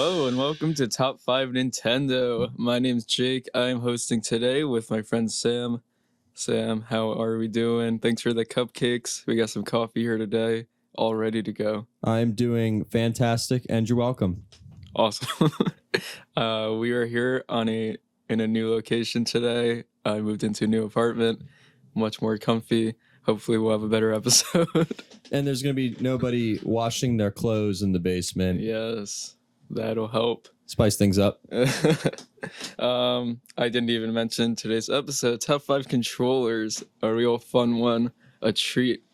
Hello and welcome to Top 5 Nintendo. My name's Jake. I'm hosting today with my friend Sam. Sam, how are we doing? Thanks for the cupcakes. We got some coffee here today, all ready to go. I'm doing fantastic, and you're welcome. Awesome. We are here in a new location today. I moved into a new apartment, much more comfy. Hopefully we'll have a better episode. And there's going to be nobody washing their clothes in the basement. Yes, that'll help. Spice things up. I didn't even mention today's episode. Top 5 controllers, a real fun one, a treat.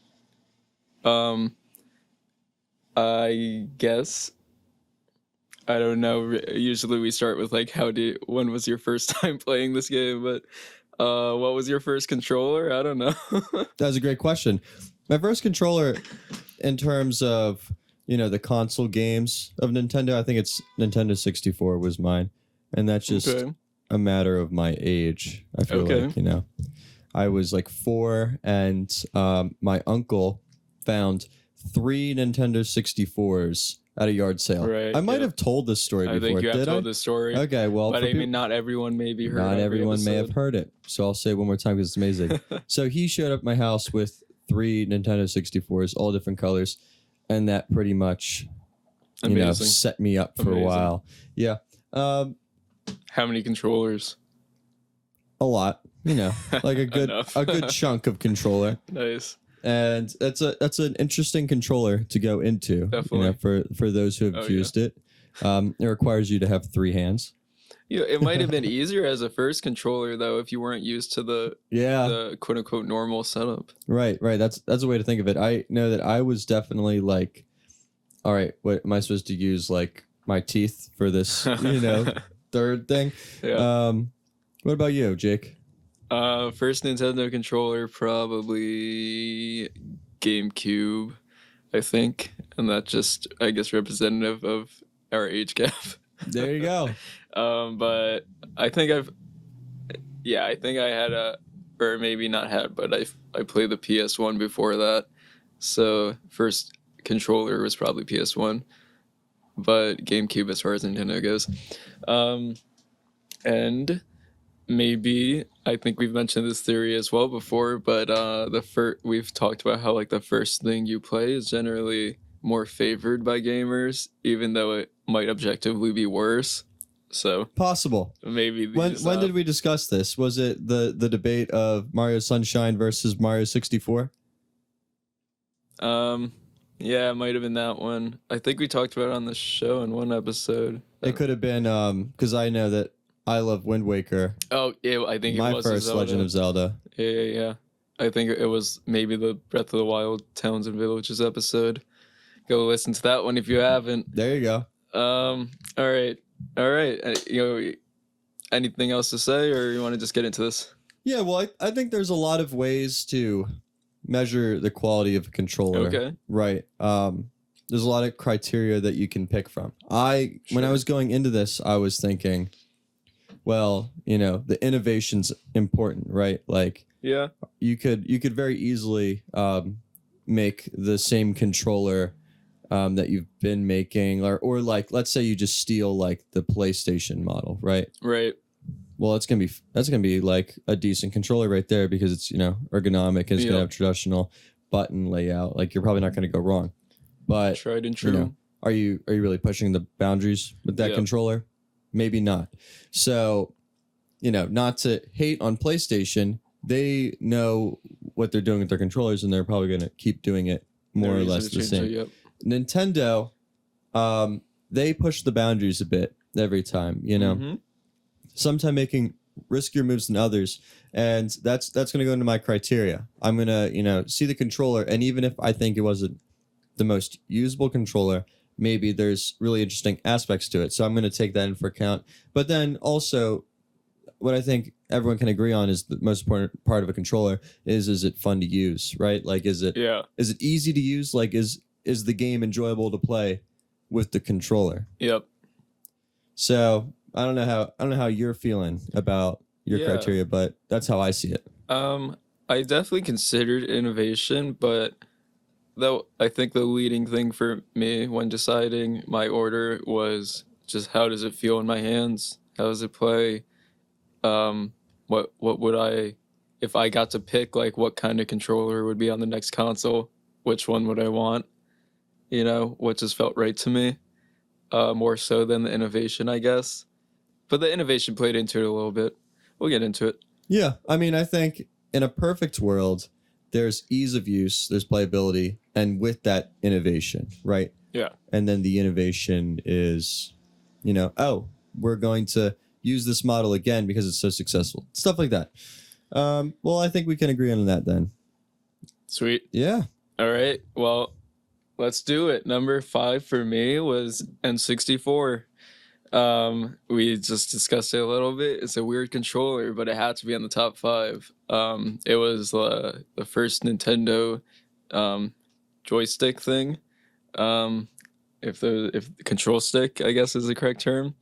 I guess, I don't know. Usually we start with like, when was your first time playing this game? But what was your first controller? I don't know. That's a great question. My first controller, in terms of, the console games of Nintendo, I think it's Nintendo 64 was mine. And that's just a matter of my age. I feel like, I was like 4 and my uncle found 3 Nintendo 64s at a yard sale. Right, I might have told this story before. I think you have told this story. Okay, well, but I mean, not everyone maybe heard. Not everyone may have heard it, so I'll say it one more time because it's amazing. So he showed up at my house with 3 Nintendo 64s, all different colors, and that pretty much, set me up for a while. Yeah. How many controllers? A lot. Like a good chunk of controller. Nice. And that's an interesting controller to go into. Definitely. For those who have used it. It requires you to have 3 hands. Yeah, it might have been easier as a first controller though if you weren't used to the quote unquote normal setup. Right. That's a way to think of it. I know that I was definitely like, all right, what am I supposed to use, like my teeth for this, third thing? Yeah. What about you, Jake? First Nintendo controller, probably GameCube, I think. And that's just, I guess, representative of our age gap. There you go. But I think I had or maybe not had, but I played the PS1 before that. So first controller was probably PS1, but GameCube as far as Nintendo goes. And maybe, I think we've mentioned this theory as well before, but we've talked about how like the first thing you play is generally more favored by gamers, even though it might objectively be worse. So possible. Maybe when did we discuss this? Was it the debate of Mario Sunshine versus Mario 64? Yeah, it might have been that one. I think we talked about it on the show in one episode. It could have been because I know that I love Wind Waker. Oh, yeah, I think it was my first Legend of Zelda. Yeah. I think it was maybe the Breath of the Wild Towns and Villages episode. Go listen to that one if you haven't. There you go. All right. Anything else to say, or you want to just get into this? Yeah, well, I think there's a lot of ways to measure the quality of a controller. Okay. Right. There's a lot of criteria that you can pick from. When I was going into this, I was thinking, well, the innovation's important, right? Like, yeah, you could very easily make the same controller that you've been making, or like, let's say you just steal like the PlayStation model, right? Right. Well, that's gonna be like a decent controller right there because it's ergonomic and it's gonna have traditional button layout. Like, you're probably not gonna go wrong. But tried and true. Are you really pushing the boundaries with that controller? Maybe not. So, not to hate on PlayStation, they know what they're doing with their controllers, and they're probably gonna keep doing it more or less the same. Yep. Nintendo, they push the boundaries a bit every time, Mm-hmm. Sometimes making riskier moves than others, and that's going to go into my criteria. I'm going to, see the controller, and even if I think it wasn't the most usable controller, maybe there's really interesting aspects to it. So I'm going to take that into account. But then also, what I think everyone can agree on is the most important part of a controller is it fun to use, right? Like, is it easy to use? Like, is the game enjoyable to play with the controller? Yep. So I don't know how you're feeling about your criteria, but that's how I see it. I definitely considered innovation, but though I think the leading thing for me when deciding my order was just how does it feel in my hands? How does it play? What would I, if I got to pick like what kind of controller would be on the next console? Which one would I want? You know, what just felt right to me, more so than the innovation, I guess. But the innovation played into it a little bit. We'll get into it. Yeah, I mean, I think in a perfect world, there's ease of use, there's playability, and with that innovation, right? Yeah. And then the innovation is, you know, oh, we're going to use this model again because it's so successful. Stuff like that. Well, I think we can agree on that then. Sweet. Yeah. All right. Well, let's do it. Number 5 for me was N64. We just discussed it a little bit. It's a weird controller, but it had to be on the top 5. It was the first Nintendo joystick thing. If the control stick, I guess, is the correct term.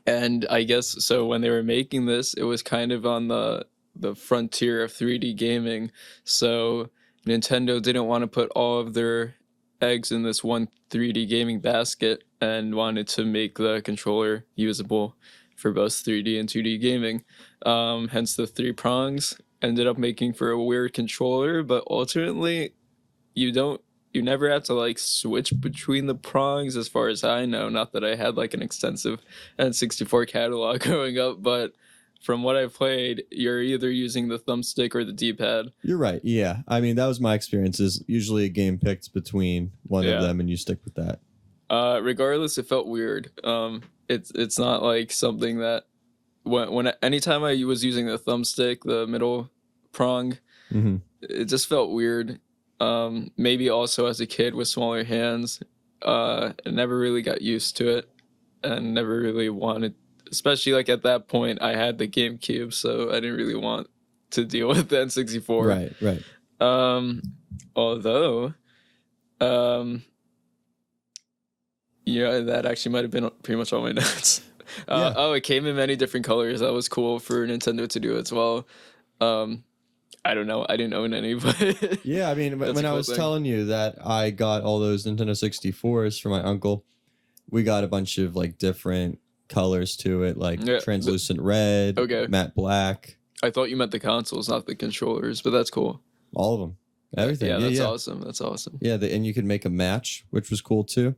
And I guess so when they were making this, it was kind of on the frontier of 3D gaming. So Nintendo didn't want to put all of their eggs in this one 3D gaming basket and wanted to make the controller usable for both 3D and 2D gaming. Hence the 3 prongs ended up making for a weird controller, but ultimately you never have to like switch between the prongs as far as I know. Not that I had like an extensive N64 catalog growing up, but from what I've played, you're either using the thumbstick or the D-pad. You're right. Yeah. I mean, that was my experience. Is usually a game picked between one of them and you stick with that. Regardless, it felt weird. It's not like something that anytime I was using the thumbstick, the middle prong, it just felt weird. Maybe also as a kid with smaller hands, I never really got used to it and never really wanted, especially like at that point I had the GameCube, so I didn't really want to deal with the N64. Right. Although, yeah, that actually might have been pretty much all my notes. Oh, it came in many different colors. That was cool for Nintendo to do as well. I don't know. I didn't own any, but yeah, I mean, when I was telling you that I got all those Nintendo 64s for my uncle, we got a bunch of like different colors to it, like translucent red, matte black. I thought you meant the consoles, not the controllers, but that's cool. All of them. Everything. Yeah, that's awesome. That's awesome. Yeah, and you could make a match, which was cool too.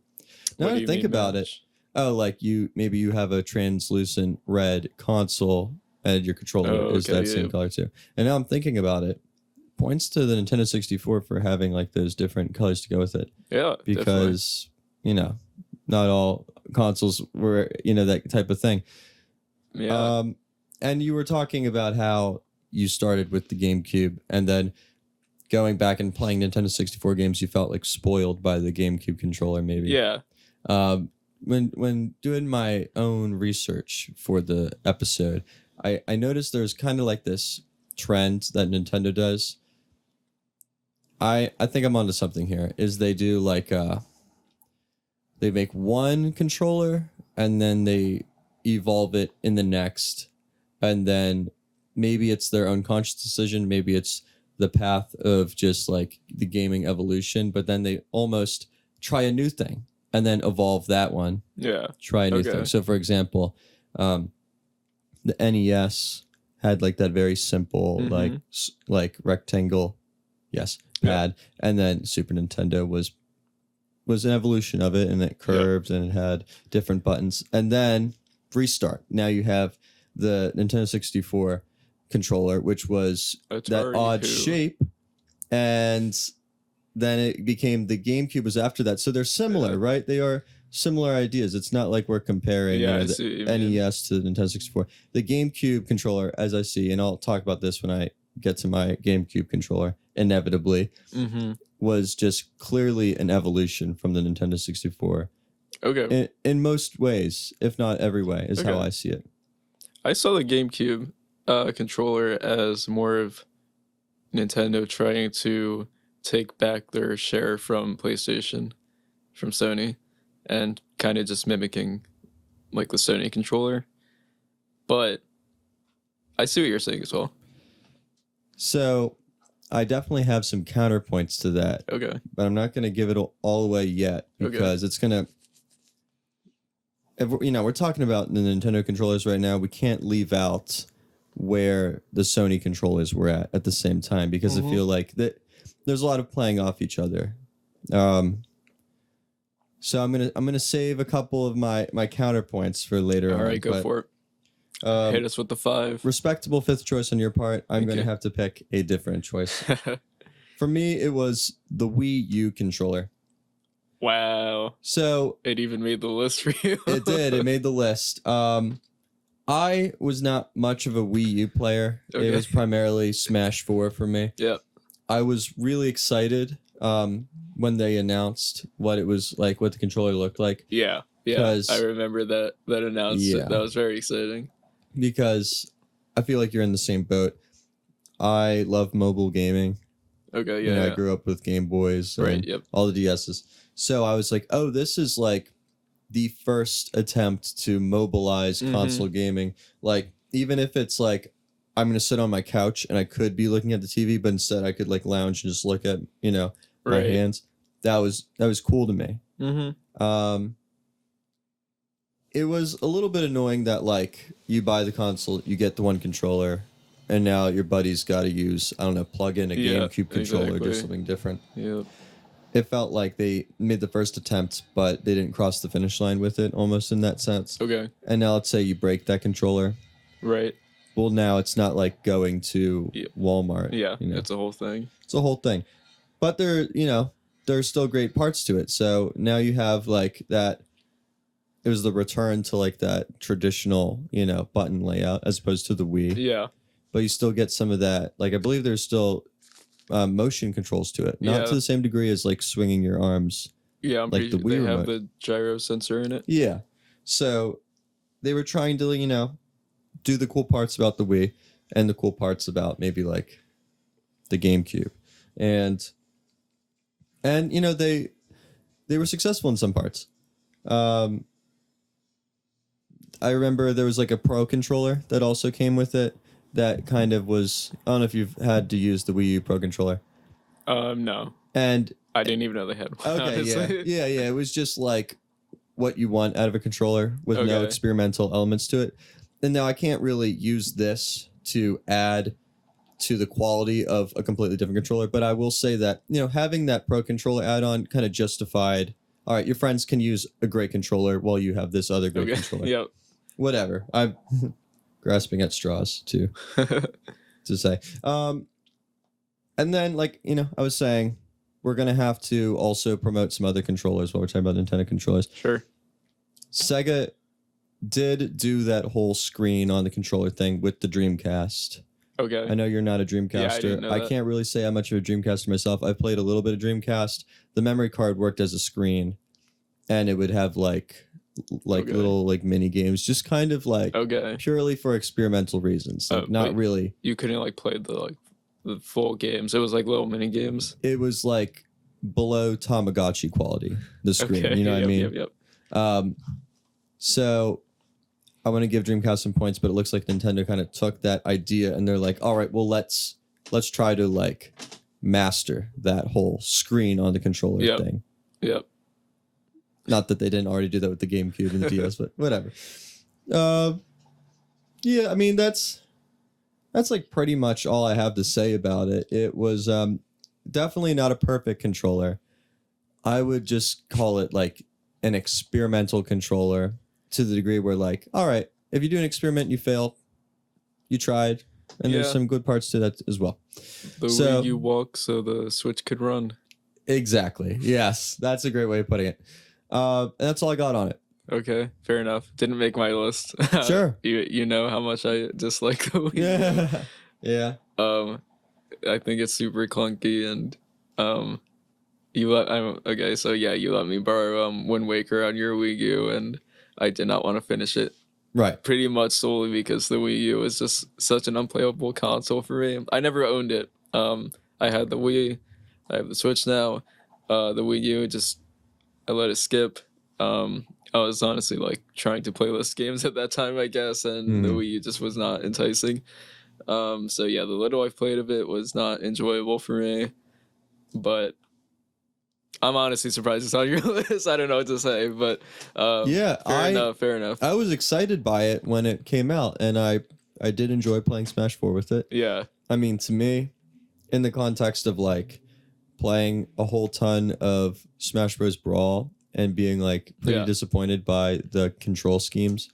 Now I think about it. Oh, like maybe you have a translucent red console and your controller is that same color too. And now I'm thinking about it. Points to the Nintendo 64 for having like those different colors to go with it. Yeah, because you know, not all consoles were that type of thing. Yeah. And you were talking about how you started with the GameCube and then going back and playing Nintendo 64 games, you felt like spoiled by the GameCube controller, maybe. Yeah. When doing my own research for the episode, I noticed there's kind of like this trend that Nintendo does. I think I'm onto something here. Is they do like they make one controller and then they evolve it in the next, and then maybe it's their own conscious decision, maybe it's the path of just like the gaming evolution, but then they almost try a new thing and then evolve that one. Yeah. Try a new thing. So for example, the NES had like that very simple like rectangle pad, and then Super Nintendo was an evolution of it, and it curved and it had different buttons, and then restart. Now you have the Nintendo 64 controller, which was that odd shape, and then it became the GameCube was after that. So they're similar, right? They are similar ideas. It's not like we're comparing the NES to the Nintendo 64. The GameCube controller, as I see, and I'll talk about this when I get to my GameCube controller, inevitably, was just clearly an evolution from the Nintendo 64. Okay. In most ways, if not every way, is how I see it. I saw the GameCube controller as more of Nintendo trying to take back their share from PlayStation, from Sony, and kind of just mimicking like the Sony controller. But I see what you're saying as well. So I definitely have some counterpoints to that. Okay. But I'm not going to give it all away yet because it's going to... if we're talking about the Nintendo controllers right now, we can't leave out where the Sony controllers were at the same time, because I feel like that there's a lot of playing off each other. So I'm gonna save a couple of my counterpoints for later on. All right, go for it. Hit us with the 5. Respectable fifth choice on your part. I'm going to you. have to pick a different choice. For me, it was the Wii U controller. Wow. So it even made the list for you. It did. It made the list. I was not much of a Wii U player. Okay. It was primarily Smash 4 for me. Yep. I was really excited when they announced what it was like, what the controller looked like. Yeah. Yeah. I remember that announcement. Yeah. That was very exciting. Because I feel like you're in the same boat. I love mobile gaming. Okay, yeah. I grew up with Game Boys and all the DSs. So I was like, oh, this is like the first attempt to mobilize console gaming. Like, even if it's like, I'm going to sit on my couch and I could be looking at the TV, but instead I could like lounge and just look at, my hands. That was cool to me. It was a little bit annoying that, like, you buy the console, you get the one controller, and now your buddy's got to use, I don't know, plug in a GameCube controller or do something different. Yep. It felt like they made the first attempt, but they didn't cross the finish line with it, almost in that sense. Okay. And now let's say you break that controller. Right. Well, now it's not like going to Walmart. Yeah, it's a whole thing. It's a whole thing. But there's still great parts to it. So now you have, like, that... It was the return to like that traditional, button layout as opposed to the Wii. Yeah. But you still get some of that. Like, I believe there's still motion controls to it. Not to the same degree as like swinging your arms. Yeah, I'm like the Wii Remote. They have the gyro sensor in it. Yeah. So they were trying to, do the cool parts about the Wii and the cool parts about maybe like the GameCube. And they were successful in some parts. I remember there was like a Pro controller that also came with it that kind of was... I don't know if you've had to use the Wii U Pro controller. No. And... I didn't even know they had one. Okay, yeah. It was just like what you want out of a controller with no experimental elements to it. And now I can't really use this to add to the quality of a completely different controller, but I will say that, having that Pro controller add-on kind of justified... All right, your friends can use a great controller while you have this other great controller. Yep. Whatever. I'm grasping at straws to say. And then, like, I was saying, we're going to have to also promote some other controllers while we're talking about Nintendo controllers. Sure. Sega did do that whole screen on the controller thing with the Dreamcast. Okay. I know you're not a Dreamcaster. Yeah, I can't really say I'm much of a Dreamcaster myself. I played a little bit of Dreamcast. The memory card worked as a screen, and it would have like little like mini games, just kind of like purely for experimental reasons. Like, not really. You couldn't like play the full games. It was like little mini games. It was like below Tamagotchi quality. The screen, what I mean? Yep. So I want to give Dreamcast some points, but it looks like Nintendo kind of took that idea and they're like, all right, well let's try to like master that whole screen on the controller thing. Yep. Not that they didn't already do that with the GameCube and the DS, but whatever. Yeah, I mean that's like pretty much all I have to say about it. It was definitely not a perfect controller. I would just call it like an experimental controller to the degree where like, all right, if you do an experiment, you fail, you tried, and there's some good parts to that as well. The Wii U walk so the Switch could run. Exactly. Yes, that's a great way of putting it. And that's all I got on it. Okay, fair enough. Didn't make my list. Sure. You know how much I dislike the Wii U. Yeah. I think it's super clunky, and you let me borrow Wind Waker on your Wii U, and I did not want to finish it. Right. Pretty much solely because the Wii U is just such an unplayable console for me. I never owned it. I had the Wii. I have the Switch now. The Wii U, I let it skip. I was honestly like trying to play less games at that time, I guess, and the Wii U just was not enticing. So yeah, the little I've played of it was not enjoyable for me. But I'm honestly surprised it's on your list. I don't know what to say, but Yeah, fair enough. I was excited by it when it came out, and I did enjoy playing Smash 4 with it. Yeah, I mean, to me, in the context of like playing a whole ton of Smash Bros. Brawl and being like pretty Yeah. disappointed by the control schemes,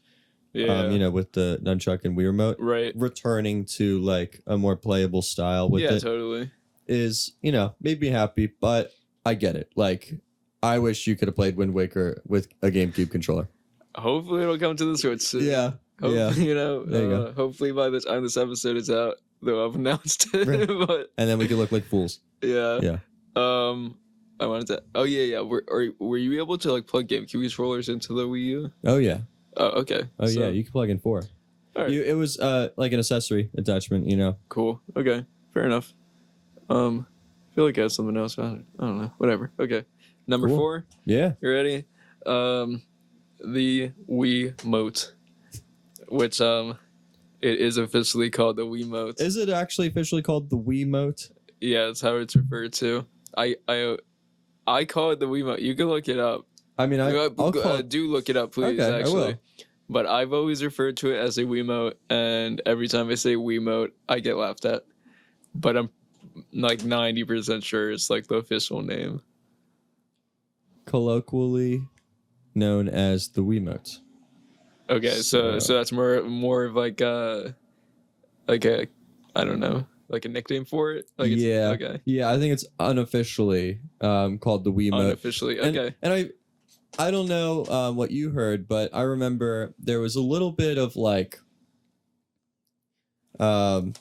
yeah, you know, with the nunchuck and Wii Remote, right. returning to like a more playable style with Yeah, it totally. is, you know, made me happy, but I get it. Like, I wish you could have played Wind Waker with a GameCube controller. Hopefully it'll come to the Switch soon. Yeah. Hopefully, you know, There you go. hopefully by the time this episode is out, they'll have announced it. Right. But And then we could look like fools. yeah. Yeah. I wanted to. Oh yeah. Were you able to like plug GameCube controllers into the Wii U? Oh, yeah. Oh, okay. Oh, So, yeah. You could plug in 4. All right. It was like an accessory attachment, you know. Cool. Okay. Fair enough. I feel like I have something else. I don't know. Whatever. Okay. Number Cool. 4. Yeah. You ready? The Wii Mote, which it is officially called the Wii Mote. Is it actually officially called the Wii Mote? Yeah, that's how it's referred to. I call it the Wii Mote. You can look it up. I mean, I'll call it. Do look it up, please. Okay, I actually. will. But I've always referred to it as a Wii Mote, and every time I say Wii Mote, I get laughed at. But I'm like 90% sure it's like the official name. Colloquially known as the Wii Mote. Okay, so that's more of like a I don't know, like a nickname for it. Like it's, Yeah. Okay. Yeah, I think it's unofficially called the Wii Mote. Unofficially. Okay. And I don't know what you heard, but I remember there was a little bit of like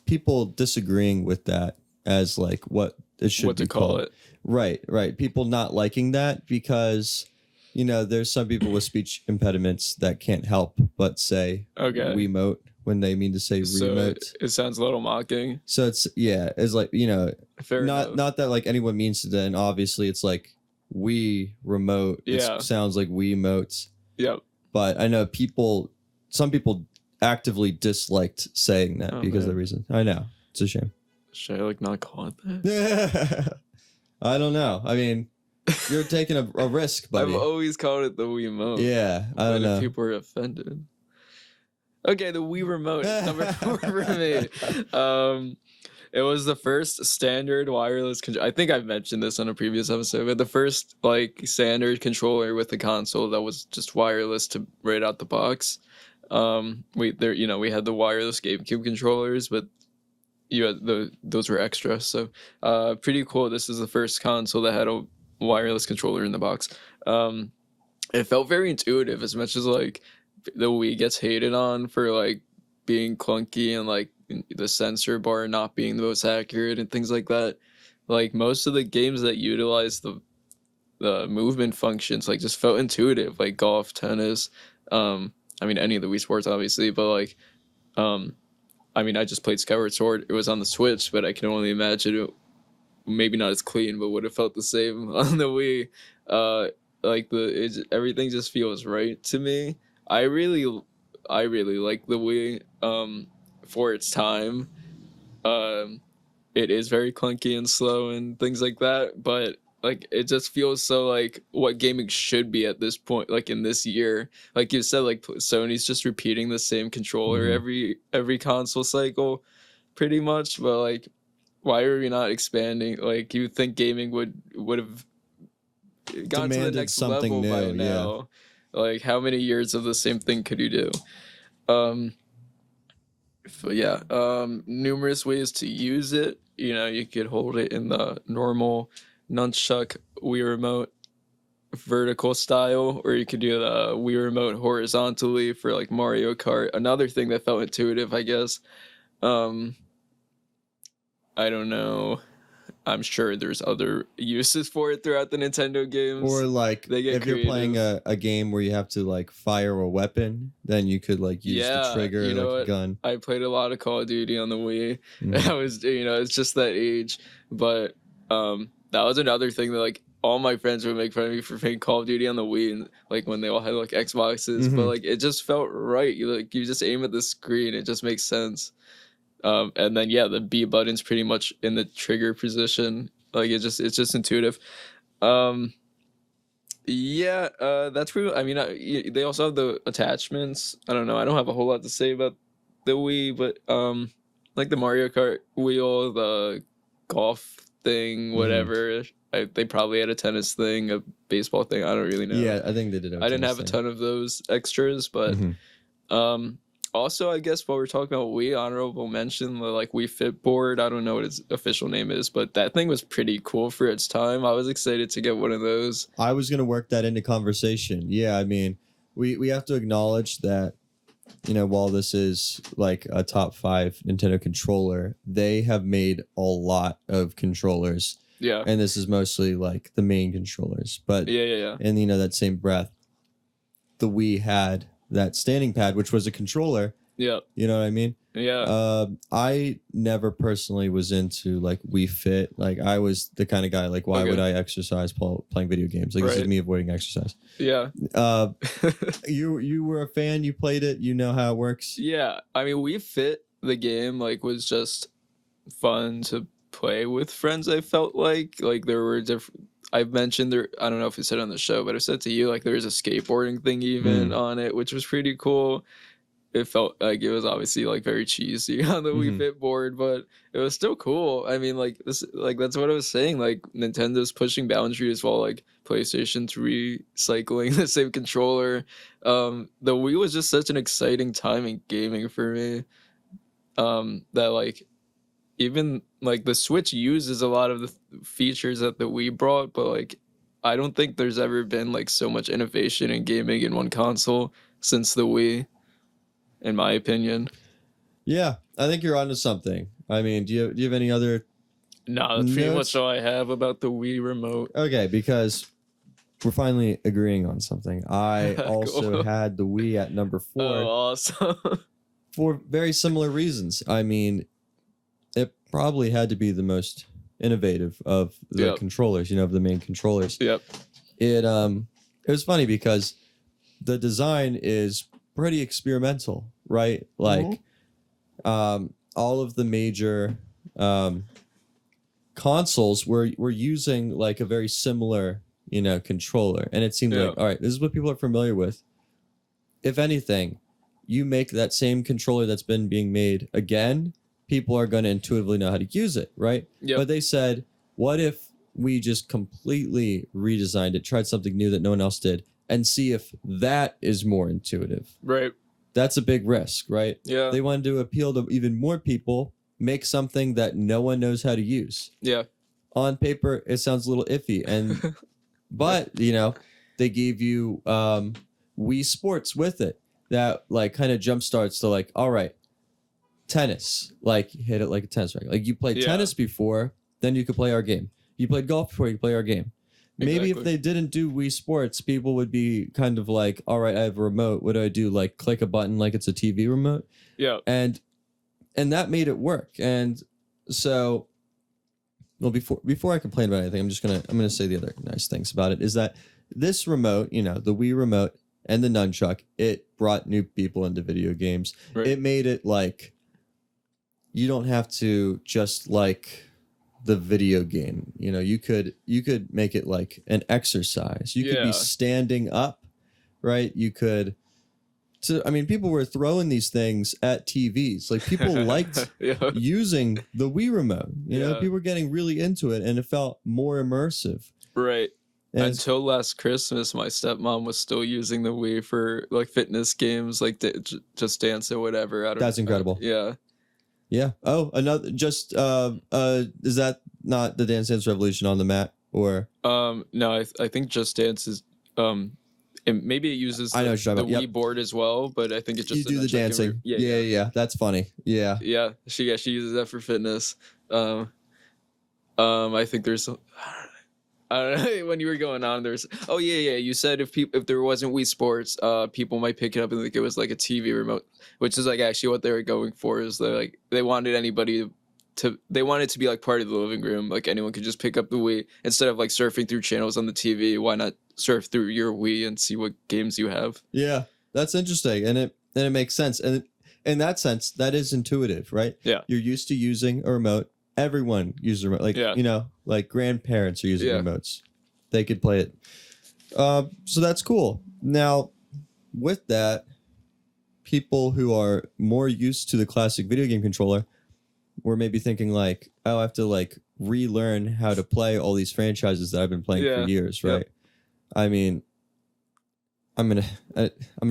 people disagreeing with that as like what it should What be to call called. it? Right. People not liking that because, you know, there's some people with speech impediments that can't help but say Okay. Wiimote when they mean to say So remote. it sounds a little mocking. So it's like, you know, Fair enough. not that like anyone means to. Then obviously it's like Wii Remote. Yeah. It sounds like Wii Motes. Yep. But I know some people actively disliked saying that because of the reason. I know. It's a shame. Should I like not call it that? I don't know. I mean, you're taking a risk, buddy. I've always called it the Wii Mote. Yeah, I don't know. People are offended. Okay, the Wii Remote is number 4 for me. It was the first standard wireless controller. I think I've mentioned this on a previous episode, but the first like standard controller with a console that was just wireless to right out the box. We had the wireless GameCube controllers, but you had those were extra. So pretty cool. This is the first console that had a wireless controller in the box. It felt very intuitive, as much as like the Wii gets hated on for like being clunky and like the sensor bar not being the most accurate and things like that. Like most of the games that utilize the movement functions like just felt intuitive, like golf, tennis. I mean any of the Wii Sports obviously, but like I mean I just played Skyward Sword. It was on the Switch, but I can only imagine it maybe not as clean, but would have felt the same on the Wii. Like everything just feels right to me. I really like the Wii for its time. It is very clunky and slow and things like that, but like it just feels so like what gaming should be at this point, like in this year. Like you said, like Sony's just repeating the same controller every console cycle pretty much, but like why are we not expanding? Like you think gaming would have gone to the next level new, by now. Like how many years of the same thing could you do? Numerous ways to use it. You know, you could hold it in the normal nunchuck Wii Remote vertical style, or you could do the Wii Remote horizontally for like Mario Kart. Another thing that felt intuitive, I guess. I don't know. I'm sure there's other uses for it throughout the Nintendo games. Or like if you're playing a game where you have to like fire a weapon, then you could like use the trigger like a gun. I played a lot of Call of Duty on the Wii. I was, it's just that age. But that was another thing that like all my friends would make fun of me for playing Call of Duty on the Wii, and like when they all had like Xboxes. But like it just felt right. You just aim at the screen. It just makes sense. And then the B button's pretty much in the trigger position. Like it's just intuitive. Um, yeah, that's pretty. I mean, they also have the attachments. I don't know. I don't have a whole lot to say about the Wii, but like the Mario Kart wheel, the golf thing, whatever. They probably had a tennis thing, a baseball thing. I don't really know. Yeah, I think they did. I didn't have a ton of those extras, but also, I guess while we're talking about Wii, honorable mention the like Wii Fit board. I don't know what its official name is, but that thing was pretty cool for its time. I was excited to get one of those. I was gonna work that into conversation. Yeah, I mean, we have to acknowledge that, while this is like a top 5 Nintendo controller, they have made a lot of controllers. Yeah. And this is mostly like the main controllers. But yeah. in that same breath, the Wii had that standing pad, which was a controller. Yeah. You know what I mean? Yeah. I never personally was into like Wii Fit. Like I was the kind of guy like, why would I exercise playing video games? Like this is me avoiding exercise. Yeah. You were a fan. You played it. You know how it works. Yeah. I mean, Wii Fit, the game, like was just fun to play with friends. I felt like there were different. I've mentioned there. I don't know if you said it on the show, but I said to you like there was a skateboarding thing even on it, which was pretty cool. It felt like it was obviously like very cheesy on the Wii Fit board, but it was still cool. I mean, like this, like that's what I was saying. Like Nintendo's pushing boundaries while like PlayStation's recycling the same controller. The Wii was just such an exciting time in gaming for me. That like even like the Switch uses a lot of the features that the Wii brought, but like I don't think there's ever been like so much innovation in gaming in one console since the Wii, in my opinion. Yeah, I think you're onto something. I mean, do you have any other? No, that's pretty much all I have about the Wii Remote. Okay, because we're finally agreeing on something. I also had the Wii at number 4. Oh, awesome. For very similar reasons. I mean, it probably had to be the most innovative of the controllers, of the main controllers. Yep. It was funny because the design is pretty experimental, right? Like all of the major consoles were using like a very similar, controller. And it seemed like, all right, this is what people are familiar with. If anything, you make that same controller that's been being made again, people are going to intuitively know how to use it, right? Yep. But they said, what if we just completely redesigned it, tried something new that no one else did, and see if that is more intuitive? Right. That's a big risk, right? Yeah. They wanted to appeal to even more people, make something that no one knows how to use. Yeah. On paper, it sounds a little iffy, and but they gave you Wii Sports with it that like kind of jump starts to like, all right, tennis, like hit it like a tennis racket. Like you played tennis before, then you could play our game. You played golf before, you could play our game. Maybe if they didn't do Wii Sports, people would be kind of like, all right, I have a remote. What do I do? Like click a button like it's a TV remote? Yeah. And that made it work. And so, well, before I complain about anything, I'm gonna say the other nice things about it is that this remote, the Wii Remote and the nunchuck, it brought new people into video games. Right. It made it like you don't have to just like the video game. You could make it like an exercise. You could be standing up, right? You could. So I mean, people were throwing these things at TVs. Like people liked using the Wii Remote. People were getting really into it, and it felt more immersive. Right. And until last Christmas, my stepmom was still using the Wii for like fitness games, like Just Dance or whatever. I don't. That's incredible. Yeah. Yeah. Oh, another is that not the Dance Dance Revolution on the mat or? No, I think Just Dance is maybe it uses the Wii board as well, but I think it just you do the dancing. Yeah. That's funny. Yeah. Yeah. She uses that for fitness. I think there's. I don't know, when you were going on, there's you said if there wasn't Wii Sports, people might pick it up and think it was like a TV remote, which is like actually what they were going for. Is they wanted anybody they wanted it to be like part of the living room, like anyone could just pick up the Wii instead of like surfing through channels on the TV. Why not surf through your Wii and see what games you have? Yeah, that's interesting, and it makes sense, and in that sense, that is intuitive, right? Yeah, you're used to using a remote. Everyone uses a remote, like like grandparents are using remotes. they could play it. So that's cool. Now, with that, people who are more used to the classic video game controller were maybe thinking like, oh, I have to like relearn how to play all these franchises that I've been playing for years, right? Yep. I mean, I'm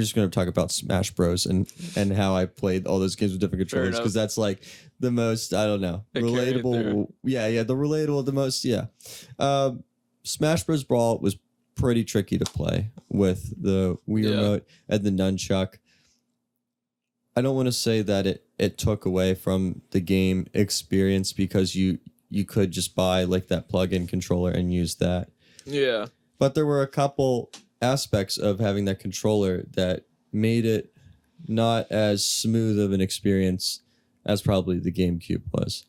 just gonna talk about Smash Bros and how I played all those games with different controllers because that's like the most, I don't know, relatable. Yeah, the relatable, the most. Yeah, Smash Bros Brawl was pretty tricky to play with the Wii Remote and the nunchuck. I don't want to say that it took away from the game experience because you could just buy like that plug-in controller and use that. Yeah. But there were a couple aspects of having that controller that made it not as smooth of an experience as probably the GameCube was.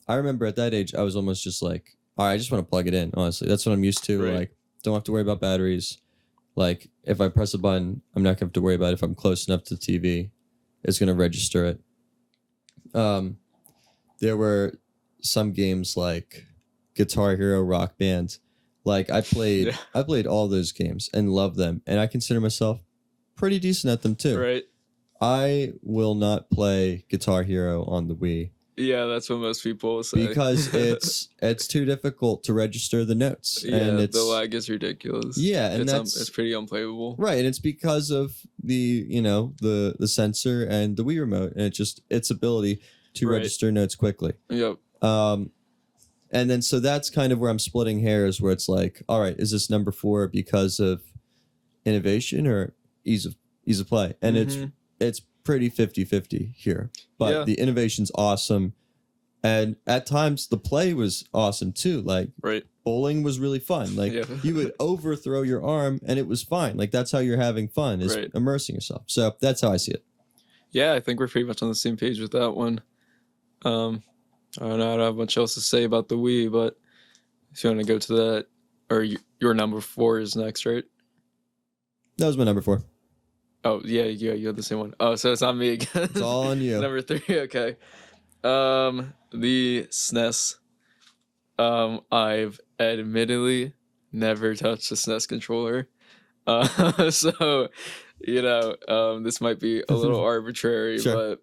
I remember at that age, I was almost just like, all right, I just want to plug it in, honestly. That's what I'm used to. Right. Like, don't have to worry about batteries. Like, if I press a button, I'm not going to have to worry about if I'm close enough to the TV. It's going to register it. There were some games like Guitar Hero, Rock Band. Like I played all those games and loved them, and I consider myself pretty decent at them too. Right. I will not play Guitar Hero on the Wii. Yeah, that's what most people will say. Because it's too difficult to register the notes. Yeah, and the lag is ridiculous. Yeah, and it's pretty unplayable. Right, and it's because of the the sensor and the Wii Remote, and its ability to register notes quickly. Yep. And then so that's kind of where I'm splitting hairs, where it's like, all right, is this number 4 because of innovation or ease of play? And it's pretty 50-50 here. But the innovation's awesome. And at times the play was awesome too. Like bowling was really fun. Like you would overthrow your arm and it was fine. Like that's how you're having fun, is immersing yourself. So that's how I see it. Yeah, I think we're pretty much on the same page with that one. I don't have much else to say about the Wii, but if you want to go to that, or your number 4 is next, right? That was my number 4. Oh, yeah, you had the same one. Oh, so it's on me again. It's all on you. Number 3, okay. The SNES. I've admittedly never touched a SNES controller. So, this might be a little arbitrary, but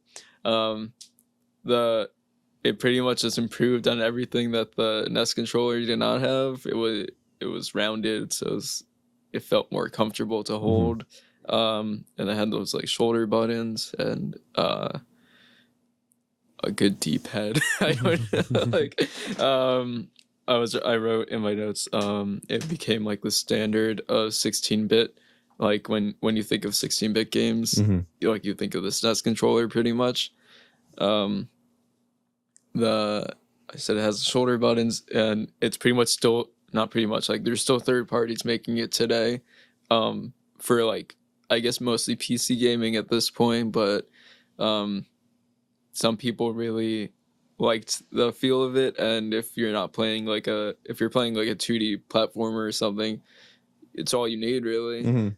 it pretty much just improved on everything that the NES controller did not have. It was rounded, so it felt more comfortable to hold. And it had those like shoulder buttons and a good D-pad. I don't like. I wrote in my notes. It became like the standard of 16-bit. Like when you think of 16-bit games, you think of the SNES controller pretty much. I said it has shoulder buttons, and it's pretty much still not pretty much like there's still third parties making it today, for like I guess mostly PC gaming at this point, but some people really liked the feel of it, and if you're playing like a 2D platformer or something, it's all you need really.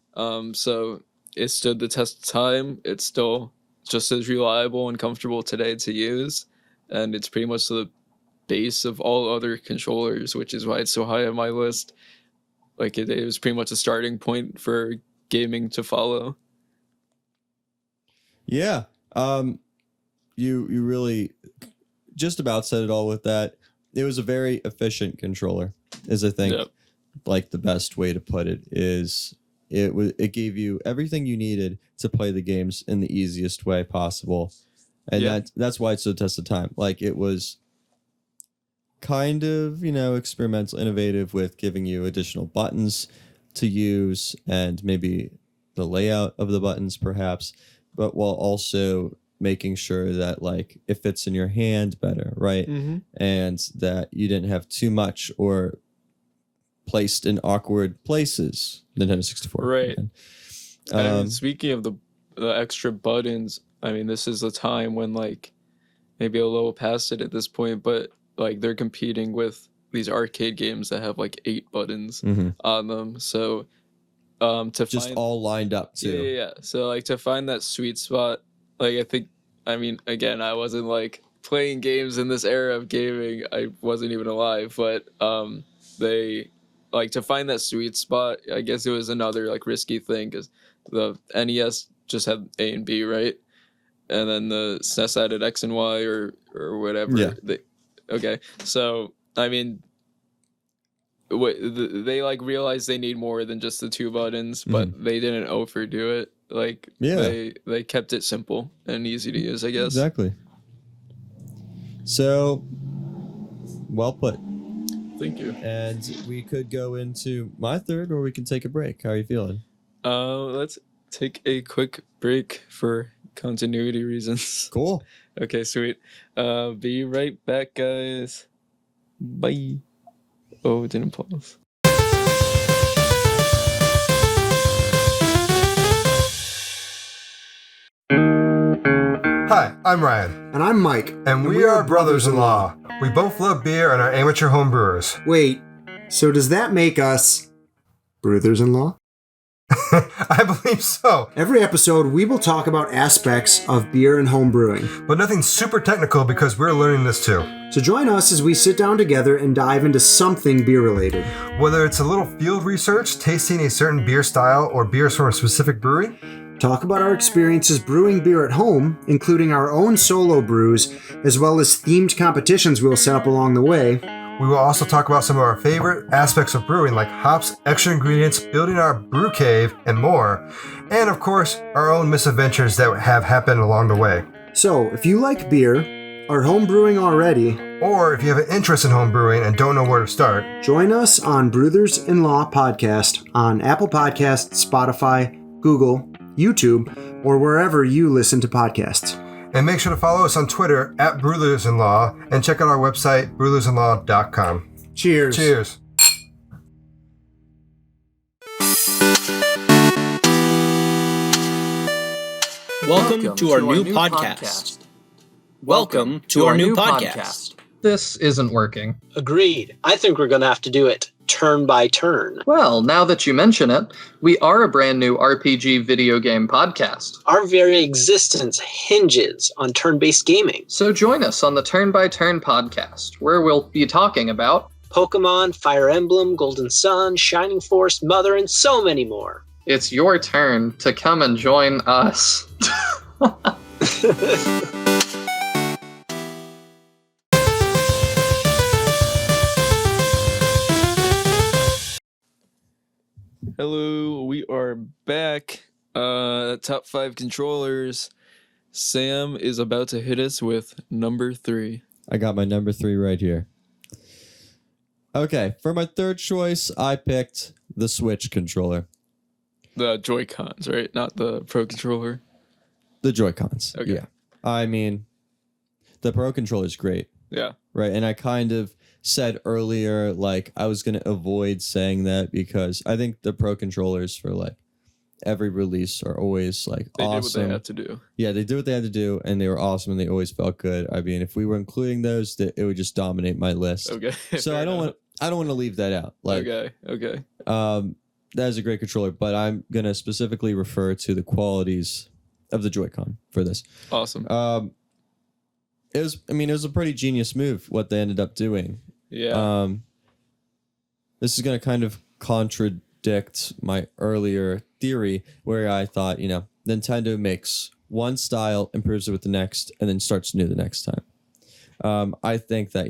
So it stood the test of time. It's still just as reliable and comfortable today to use. And it's pretty much the base of all other controllers, which is why it's so high on my list. Like it was pretty much a starting point for gaming to follow. Yeah. You really just about said it all with that. It was a very efficient controller, is I think like the best way to put it is it gave you everything you needed to play the games in the easiest way possible. And that's why it's so test of time. Like it was kind of, experimental, innovative with giving you additional buttons to use and maybe the layout of the buttons perhaps, but while also making sure that like it fits in your hand better, right? And that you didn't have too much or placed in awkward places. Nintendo 64. Right. And speaking of the extra buttons, I mean, this is a time when like maybe a little past it at this point, but like they're competing with these arcade games that have like 8 buttons on them. So to just find, all lined up too. Yeah. So like to find that sweet spot, like I mean, again, I wasn't like playing games in this era of gaming. I wasn't even alive, but they like to find that sweet spot. I guess it was another like risky thing because the NES just had A and B, right? And then the SNES added X and Y or whatever. Yeah. Okay, so I mean, they like realized they need more than just the 2 buttons, but they didn't overdo it. Like they kept it simple and easy to use, I guess. Exactly. So, well put. Thank you. And we could go into my third, or we can take a break. How are you feeling? Let's take a quick break for continuity reasons. Cool. Okay, sweet. Be right back, guys. Bye. Oh, it didn't pause. Hi, I'm Ryan. And I'm Mike. And we are brothers-in-law. We both love beer and are amateur home brewers. Wait, so does that make us brothers-in-law? I believe so. Every episode, we will talk about aspects of beer and home brewing. But nothing super technical because we're learning this too. So join us as we sit down together and dive into something beer-related. Whether it's a little field research, tasting a certain beer style, or beers from a specific brewery, talk about our experiences brewing beer at home, including our own solo brews, as well as themed competitions we'll set up along the way. we will also talk about some of our favorite aspects of brewing, like hops, extra ingredients, building our brew cave, and more. And of course, our own misadventures that have happened along the way. So, if you like beer, are home brewing already, or if you have an interest in home brewing and don't know where to start, join us on Brothers-in-Law Podcast on Apple Podcasts, Spotify, Google, YouTube, or wherever you listen to podcasts. And make sure to follow us on Twitter at Brothers-in-Law and check out our website, brothersinlaw.com. Cheers. Cheers. Welcome to our new podcast. Welcome to our new podcast. This isn't working. Agreed. I think we're going to have to do it turn by turn. Well, now that you mention it, we are a brand new RPG video game podcast. Our very existence hinges on turn-based gaming. So join us on the Turn by Turn podcast, where we'll be talking about Pokemon, Fire Emblem, Golden Sun, Shining Force, Mother, and so many more. It's your turn to come and join us. Hello, we are back. Top 5 controllers. Sam is about to hit us with number 3. I got my number 3 right here. Okay, for my third choice, I picked the Switch controller. The Joy-Cons, right? Not the Pro Controller. The Joy-Cons. Okay. Yeah. I mean, the Pro Controller is great. Yeah. Right. And I kind of said earlier, like, I was going to avoid saying that because I think the Pro Controllers for, like, every release are always, like, They awesome. did what they had to do. Yeah, they did what they had to do, and they were awesome, and they always felt good. I mean, if we were including those, it would just dominate my list. Okay. So I don't want to leave that out. Like, Okay. that is a great controller, but I'm gonna specifically refer to the qualities of the Joy-Con for this. Awesome. It was a pretty genius move what they ended up doing. Yeah. This is gonna kind of contradict my earlier theory where I thought, Nintendo makes one style, improves it with the next, and then starts new the next time. I think that,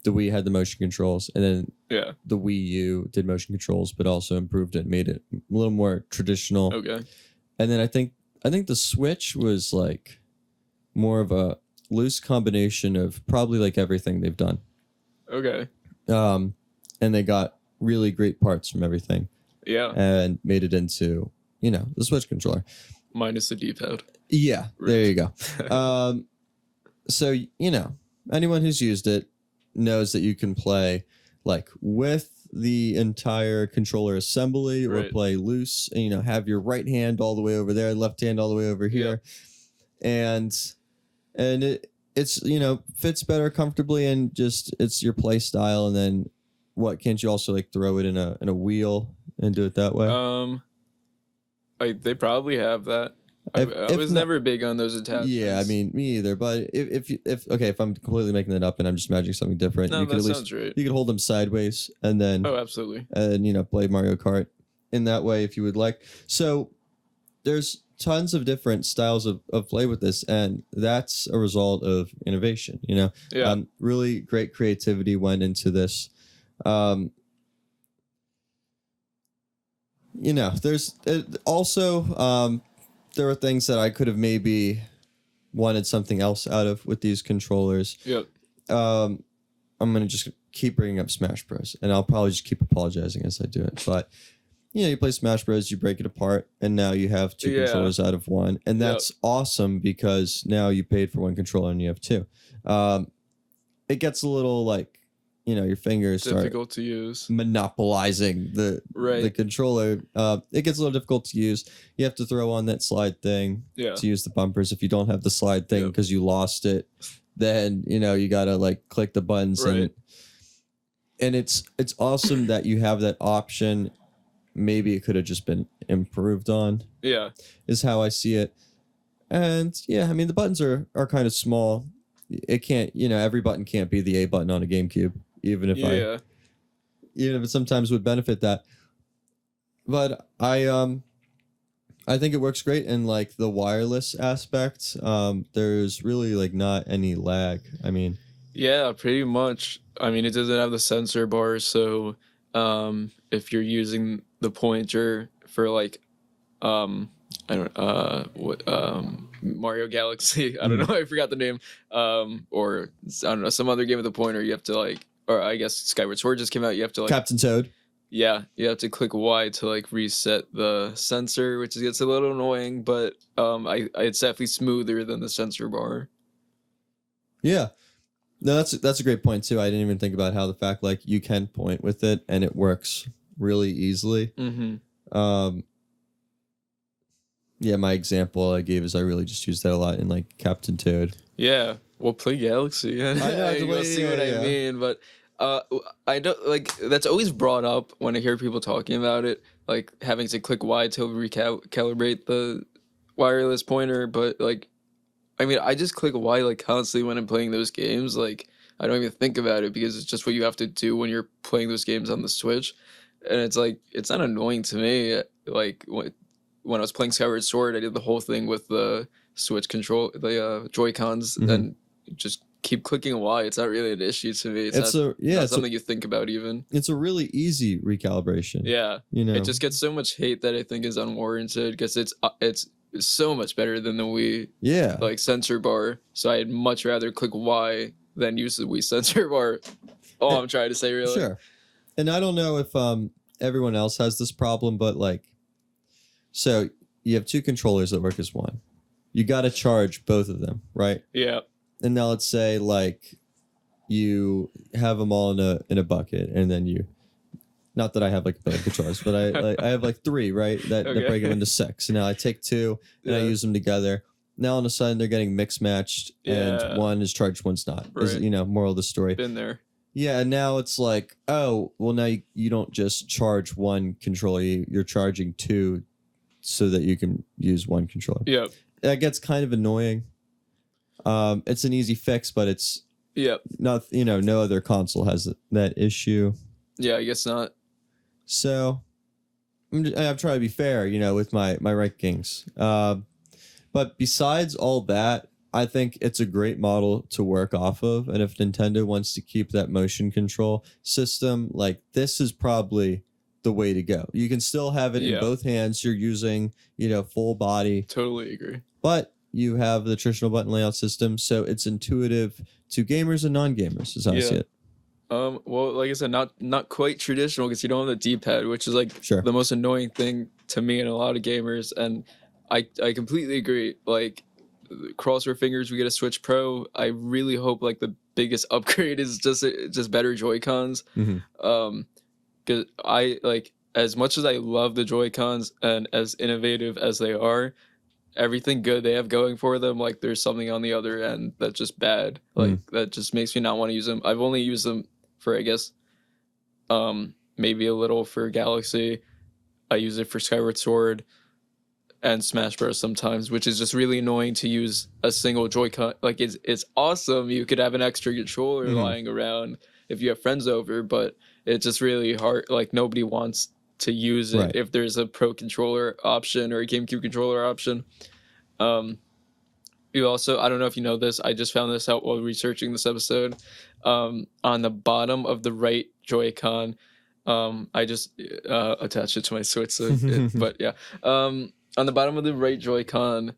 the Wii had the motion controls, and then the Wii U did motion controls, but also improved it, made it a little more traditional. Okay. And then I think the Switch was like more of a loose combination of probably like everything they've done. Okay. And they got really great parts from everything. Yeah. And made it into, the Switch controller. Minus the D-pad. Yeah, Right. there you go. So, anyone who's used it knows that you can play like with the entire controller assembly or Right. play loose and, have your right hand all the way over there, left hand all the way over here. And it's, fits better comfortably and just, it's your play style. And then can't you also like throw it in a wheel and do it that way? They probably have that. I If was not- never big on those attachments. Yeah, I mean, me either. But if I'm completely making that up and I'm just imagining something different, no, you could that at least sounds right. you could hold them sideways and then Oh, absolutely. play Mario Kart in that way if you would like. So there's tons of different styles of play with this, and that's a result of innovation. Yeah. Really great creativity went into this. There's also there were things that I could have maybe wanted something else out of with these controllers. Yep. I'm gonna just keep bringing up Smash Bros, and I'll probably just keep apologizing as I do it. But you play Smash Bros, you break it apart, and now you have two controllers out of one, and that's awesome because now you paid for one controller and you have two. It gets a little like your fingers Difficult start to use. monopolizing the controller. It gets a little difficult to use. You have to throw on that slide thing to use the bumpers. If you don't have the slide thing because you lost it, then you gotta like click the buttons and it's awesome that you have that option. Maybe it could have just been improved on. Yeah, is how I see it. And I mean the buttons are kind of small. It can't every button can't be the A button on a GameCube. Even if it sometimes would benefit that, but I think it works great in like the wireless aspect. There's really like not any lag. I mean, yeah, pretty much. I mean, it doesn't have the sensor bar, so if you're using the pointer for like Mario Galaxy, I don't know, I forgot the name, or I don't know, some other game with the pointer, you have to like. Or I guess Skyward Sword just came out. You have to like Captain Toad. Yeah, you have to click Y to like reset the sensor, which gets a little annoying. But it's definitely smoother than the sensor bar. Yeah, no, that's a great point too. I didn't even think about how the fact like you can point with it and it works really easily. Mm-hmm. My example I gave is I really just use that a lot in like Captain Toad. Yeah. Well, play Galaxy. I know, you'll see what I mean, but I don't like that's always brought up when I hear people talking about it, like having to click Y to recalibrate the wireless pointer. But like, I mean, I just click Y like constantly when I'm playing those games. Like, I don't even think about it because it's just what you have to do when you're playing those games on the Switch, and it's like it's not annoying to me. Like when I was playing Skyward Sword, I did the whole thing with the Switch control, the Joy-Cons, and just keep clicking Y. It's not really an issue to me. It's not something you think about even. It's a really easy recalibration. Yeah, it just gets so much hate that I think is unwarranted because it's so much better than the Wii. Yeah, like sensor bar. So I'd much rather click Y than use the Wii sensor bar. All I'm trying to say, really. Sure. And I don't know if everyone else has this problem, but like, so you have two controllers that work as one. You got to charge both of them, right? Yeah. And now let's say like you have them all in a bucket, and then not that I have like a billion controllers, but I have like three, right? That break them into six. And now I take two and I use them together. Now all of a sudden they're getting mixed matched, and one is charged, one's not. Right. Is, moral of the story. Been there. Yeah, and now it's like, oh, well now you don't just charge one controller, you're charging two so that you can use one controller. Yeah. That gets kind of annoying. It's an easy fix, but it's not, no other console has that issue. Yeah, I guess not. So I'm trying to be fair, with my rankings. But besides all that, I think it's a great model to work off of. And if Nintendo wants to keep that motion control system, like this is probably the way to go. You can still have it in both hands. You're using, full body. Totally agree. But you have the traditional button layout system, so it's intuitive to gamers and non-gamers, as I see it. Well, like I said, not quite traditional because you don't have the D-pad, which is like the most annoying thing to me and a lot of gamers. And I completely agree. Like, cross our fingers, we get a Switch Pro. I really hope like the biggest upgrade is just better Joy-Cons. Because I like, as much as I love the Joy-Cons and as innovative as they are, everything good they have going for them, like there's something on the other end that's just bad. Like that just makes me not want to use them. I've only used them for, I guess, maybe a little for Galaxy. I use it for Skyward Sword. and Smash Bros. Sometimes, which is just really annoying to use a single Joy-Con. Like it's awesome. You could have an extra controller lying around if you have friends over, but it's just really hard. Like nobody wants to use it if there's a Pro controller option or a GameCube controller option. You also, I don't know if you know this, I just found this out while researching this episode. On the bottom of the right Joy-Con, I just attached it to my Switch, but yeah. On the bottom of the right Joy-Con,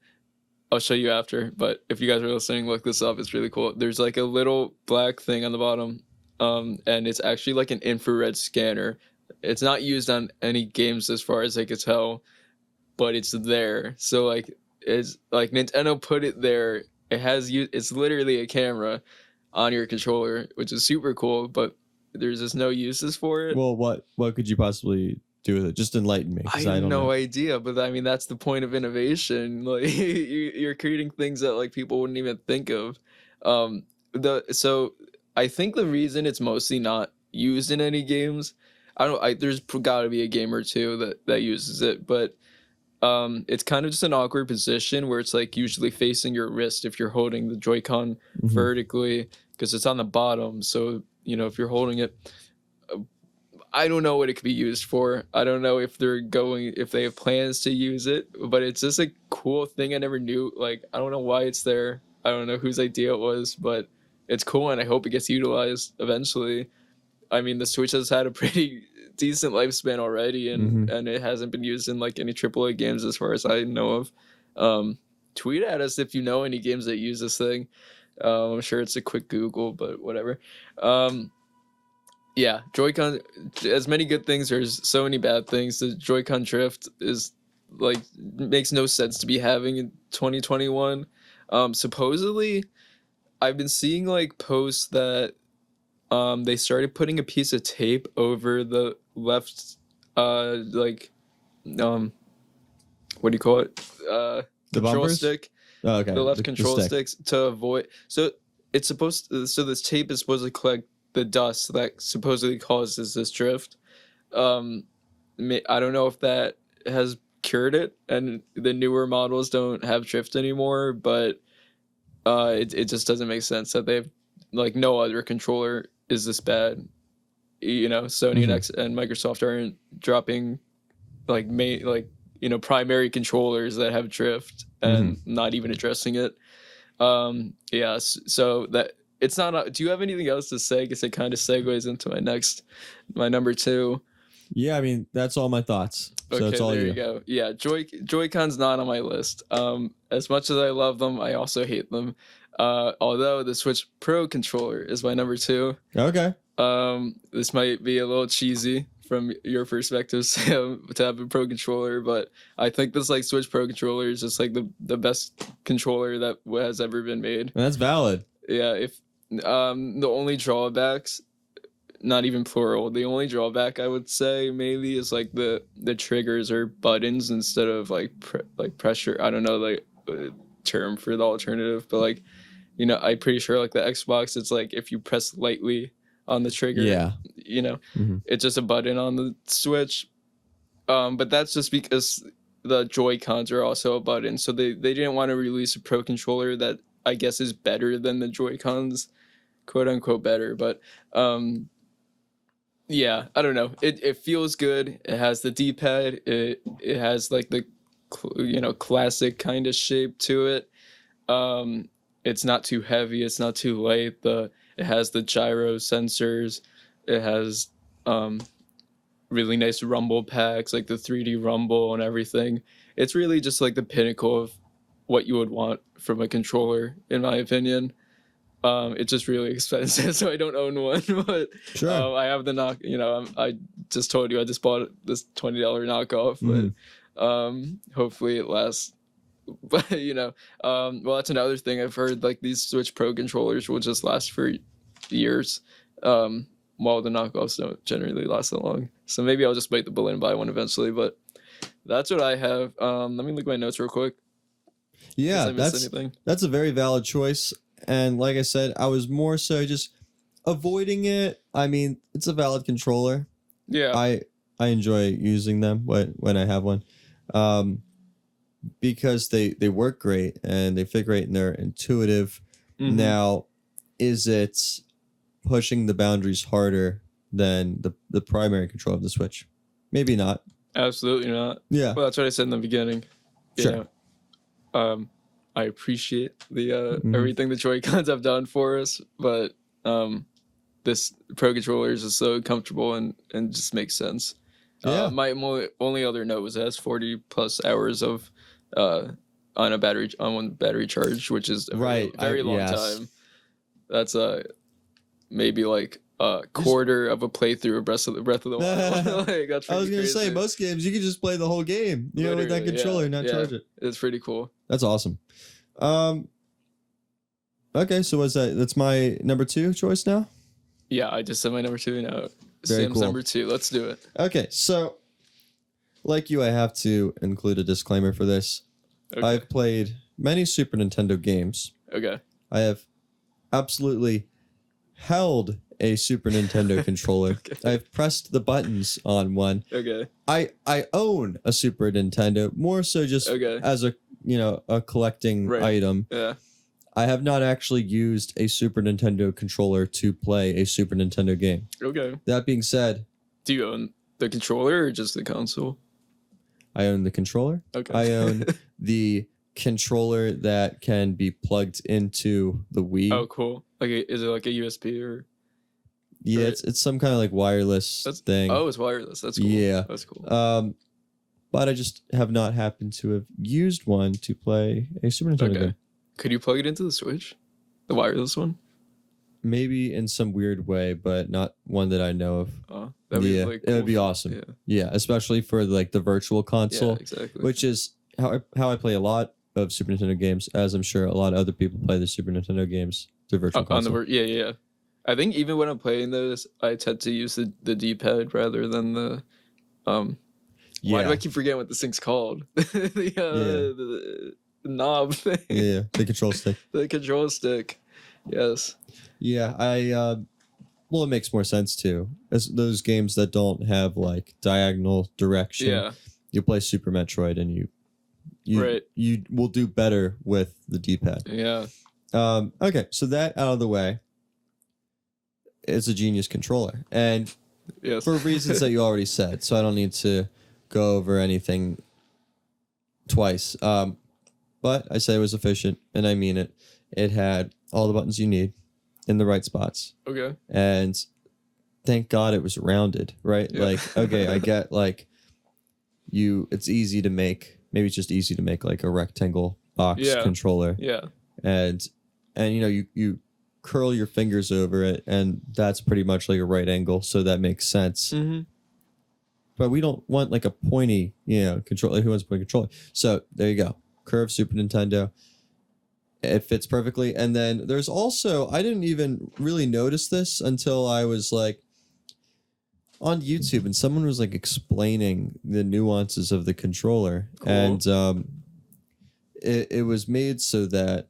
I'll show you after, but if you guys are listening, look this up. It's really cool. There's like a little black thing on the bottom, and it's actually like an infrared scanner. It's not used on any games as far as I could tell, but it's there. So like, it's like Nintendo put it there. It's literally a camera on your controller, which is super cool, but there's just no uses for it. Well, what could you possibly do with it? Just enlighten me. I have no idea, but I mean that's the point of innovation. Like you're creating things that like people wouldn't even think of. So I think the reason it's mostly not used in any games, there's got to be a game or two that uses it, but it's kind of just an awkward position where it's like usually facing your wrist if you're holding the Joy-Con vertically, because it's on the bottom. So if you're holding it, I don't know what it could be used for. I don't know if they have plans to use it, but it's just a cool thing I never knew. Like, I don't know why it's there. I don't know whose idea it was, but it's cool, and I hope it gets utilized eventually. I mean, the Switch has had a pretty decent lifespan already, and it hasn't been used in like any AAA games as far as I know of. Tweet at us if you know any games that use this thing. I'm sure it's a quick Google, but whatever. Yeah, Joy-Con, as many good things, there's so many bad things. The Joy-Con drift is like makes no sense to be having in 2021. Supposedly, I've been seeing like posts that they started putting a piece of tape over the left, what do you call it? The control bumpers? stick. Oh, okay. The left The control stick. sticks to avoid. So it's so this tape is supposed to collect the dust that supposedly causes this drift. I don't know if that has cured it, and the newer models don't have drift anymore, but it just doesn't make sense that they have like no other controller is this bad. Sony and Microsoft aren't dropping like primary controllers that have drift and not even addressing it. So that it's not. Do you have anything else to say? Because it kind of segues into my number 2. Yeah, I mean that's all my thoughts. So Okay, it's all there you. you go. Yeah, Joy-Con's not on my list. As much as I love them, I also hate them. Although the Switch Pro controller is my number 2. Okay. This might be a little cheesy from your perspective, Sam, to have a Pro controller, but I think this like Switch Pro controller is just like the best controller that has ever been made. And that's valid. Yeah, if the only drawbacks, not even plural, the only drawback I would say maybe is like the triggers or buttons instead of like pressure. I don't know like term for the alternative, but like I'm pretty sure like the Xbox, it's like if you press lightly on the trigger, it's just a button on the Switch. But that's just because the Joy-Cons are also a button, so they didn't want to release a Pro controller that I guess is better than the Joy-Cons, quote unquote better. But yeah, I don't know. It feels good. It has the D-pad. It has like the classic kind of shape to it. It's not too heavy. It's not too light. It has the gyro sensors. It has really nice rumble packs, like the 3D rumble and everything. It's really just like the pinnacle of what you would want from a controller, in my opinion. It's just really expensive, so I don't own one. But Sure. I have the I just told you I just bought this $20 knockoff, but hopefully it lasts. But well, that's another thing I've heard. Like these Switch Pro controllers will just last for years, while the knockoffs don't generally last that long. So maybe I'll just bite the bullet and buy one eventually. But that's what I have. Let me look at my notes real quick. Yeah, Did I miss anything? that's a very valid choice. And like I said, I was more so just avoiding it. I mean, it's a valid controller. Yeah. I enjoy using them when I have one. because they work great and they fit great and they're intuitive. Mhm. Now, is it pushing the boundaries harder than the primary control of the Switch? Maybe not. Absolutely not. Yeah. Well, that's what I said in the beginning. Sure. I appreciate the Mhm. everything the Joy-Cons have done for us, but this Pro controller is just so comfortable and just makes sense. Yeah. My only other note was it has 40 plus hours of on one battery charge, which is a Right. very long yes. time. That's maybe like a quarter of a playthrough of Breath of the Wild. Like, that's I was pretty gonna say crazy. most games you can just play the whole game, with that Literally, controller and not yeah. charge it. It's pretty cool. That's awesome. Okay, so that's my number 2 choice now? Yeah, I just said my number 2 now. Very Sam's cool. number 2. Let's do it. Okay, so like you, I have to include a disclaimer for this. Okay. I've played many Super Nintendo games. Okay. I have absolutely held a Super Nintendo controller. Okay. I've pressed the buttons on one. Okay. I own a Super Nintendo, more so just Okay. as a collecting Right. item. Yeah. I have not actually used a Super Nintendo controller to play a Super Nintendo game. Okay. That being said, Do you own the controller or just the console? I own the controller. Okay. I own the controller that can be plugged into the Wii. Oh, cool. Like, is it like a USB or? Yeah, right. it's some kind of like wireless thing. Oh, it's wireless. That's cool. Yeah. That's cool. But I just have not happened to have used one to play a Super Nintendo Okay. game. Could you plug it into the Switch? The wireless one? Maybe in some weird way, but not one that I know of. Oh, that'd be like it would be cool. awesome. Yeah. Yeah, especially for like the virtual console, Yeah, exactly. which is how I play a lot of Super Nintendo games, as I'm sure a lot of other people play the Super Nintendo games through virtual console. Yeah. I think even when I'm playing those, I tend to use the D-pad rather than the Why do I keep forgetting what this thing's called? The knob thing. Yeah, the control stick. The control stick. Yes. Yeah, well, it makes more sense too. As those games that don't have like diagonal direction. Yeah. You play Super Metroid and you Right. you will do better with the D-pad. Yeah. Okay, so that out of the way, it's a genius controller, and Yes. for reasons that you already said, so I don't need to go over anything twice. But I say it was efficient, and I mean it. It had all the buttons you need in the right spots, Okay. and thank God it was rounded, right? Yeah. Like, okay, I get like it's easy to make. Maybe it's just easy to make like a rectangle box Yeah. controller, Yeah. and you curl your fingers over it, and that's pretty much like a right angle, so that makes sense. Mm-hmm. But we don't want like a pointy, controller. Who wants a pointy controller? So there you go, curved Super Nintendo. It fits perfectly. And then there's also, I didn't even really notice this until I was like on YouTube, and someone was like explaining the nuances of the controller. Cool. And it was made so that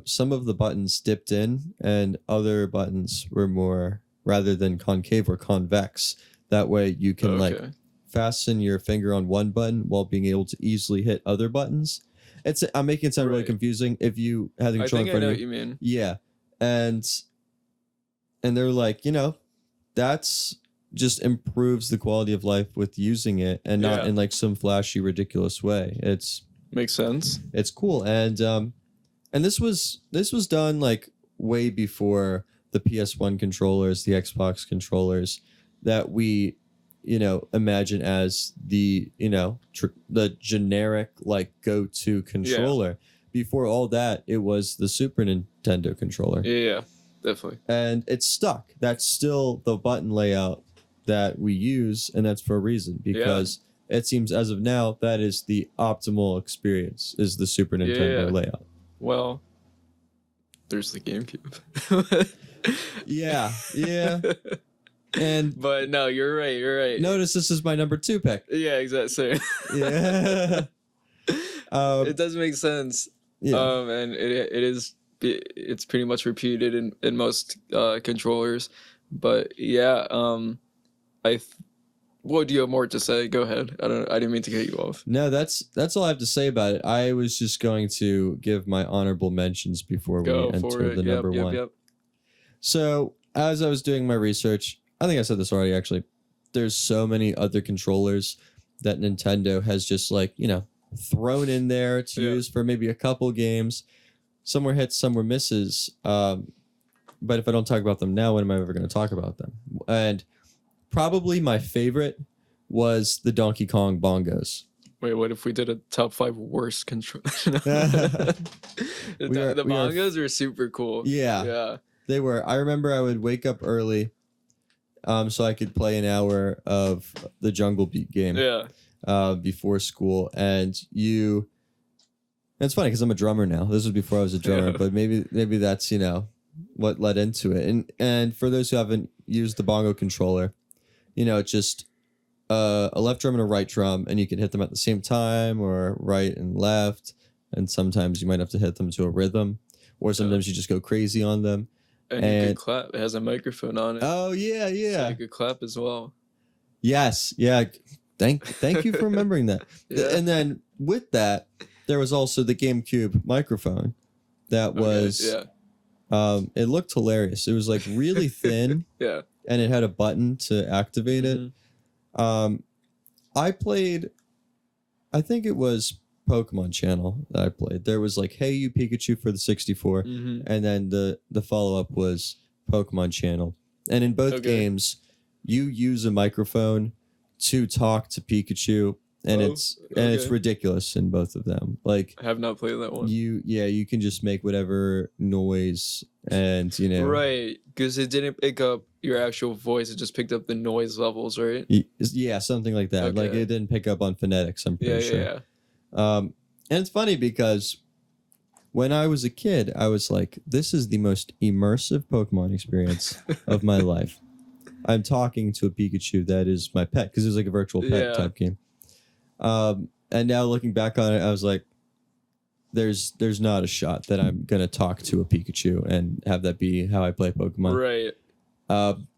some of the buttons dipped in and other buttons were more, rather than concave or convex. That way you can like fasten your finger on one button while being able to easily hit other buttons. I'm making it sound really Right. confusing. If you had the I controller think in I front know of what you, you mean. yeah, and they're like, that's just improves the quality of life with using it, and not Yeah. in like some flashy, ridiculous way. Makes sense. It's cool, and this was done like way before the PS1 controllers, the Xbox controllers that we imagine as the the generic like go-to controller. Before all that, it was the Super Nintendo controller, Yeah, definitely. and it's stuck. That's still the button layout that we use, and that's for a reason, because it seems as of now that is the optimal experience, is the Super Nintendo layout. Well, there's the GameCube. Yeah. And But no, you're right. notice this is my number 2 pick. Yeah, exactly. Yeah. It does make sense. Yeah. And it's pretty much repeated in most controllers. But yeah, Well, do you have more to say? Go ahead. I didn't mean to cut you off. No, that's all I have to say about it. I was just going to give my honorable mentions before we Go for enter it. the number one. Yep. So as I was doing my research, I think I said this already. Actually, there's so many other controllers that Nintendo has just like thrown in there to use for maybe a couple games. Some were hits, some were misses. But if I don't talk about them now, when am I ever going to talk about them? And probably my favorite was the Donkey Kong Bongos. Wait, what if we did a top 5 worst control? The Bongos are super cool. Yeah, they were. I remember I would wake up early, so I could play an hour of the Jungle Beat game. Before school, and it's funny because I'm a drummer now. This was before I was a drummer, but maybe that's what led into it. And for those who haven't used the bongo controller, it's just a left drum and a right drum, and you can hit them at the same time, or right and left, and sometimes you might have to hit them to a rhythm, or sometimes you just go crazy on them. And you can clap. It has a microphone on it. Oh yeah. So you could clap as well. Yes, yeah. Thank you for remembering that. And then with that, there was also the GameCube microphone. That was it looked hilarious. It was like really thin. And it had a button to activate it. I played, I think it was Pokemon Channel that I played. There was like Hey You Pikachu for the 64, and then the follow-up was Pokemon Channel. And in both games, you use a microphone to talk to Pikachu, and it's ridiculous in both of them. Like, I have not played that one. You can just make whatever noise, and right, because it didn't pick up your actual voice, it just picked up the noise levels, right? Yeah, something like that. Like, it didn't pick up on phonetics, I'm pretty sure. And it's funny because when I was a kid, I was like, this is the most immersive Pokemon experience of my life. I'm talking to a Pikachu that is my pet, because it was like a virtual pet type game. And now looking back on it, I was like, there's not a shot that I'm gonna talk to a Pikachu and have that be how I play Pokemon. Right.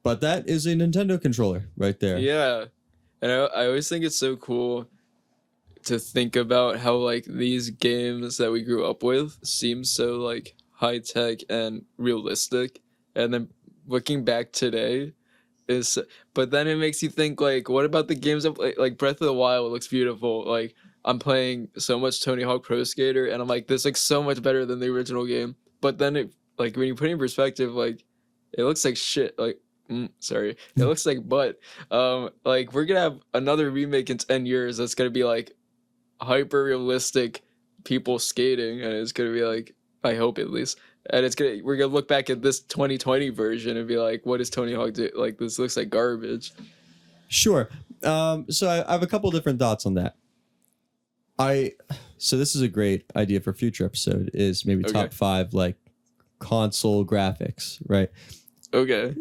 But that is a Nintendo controller right there. Yeah. And I always think it's so cool to think about how like these games that we grew up with seem so like high tech and realistic, and then looking back today but then it makes you think, like, what about the games of like Breath of the Wild looks beautiful. Like, I'm playing so much Tony Hawk Pro Skater, and I'm like, this looks so much better than the original game. But then it, like, when you put it in perspective, like, it looks like shit. Like, it looks like butt. Like, we're gonna have another remake in 10 years that's gonna be like hyper realistic people skating, and it's gonna be like, I hope at least. And we're gonna look back at this 2020 version and be like, what does Tony Hawk do? Like, this looks like garbage. Sure. So I have a couple different thoughts on that. So this is a great idea for a future episode, is maybe top 5 like console graphics, right? Okay.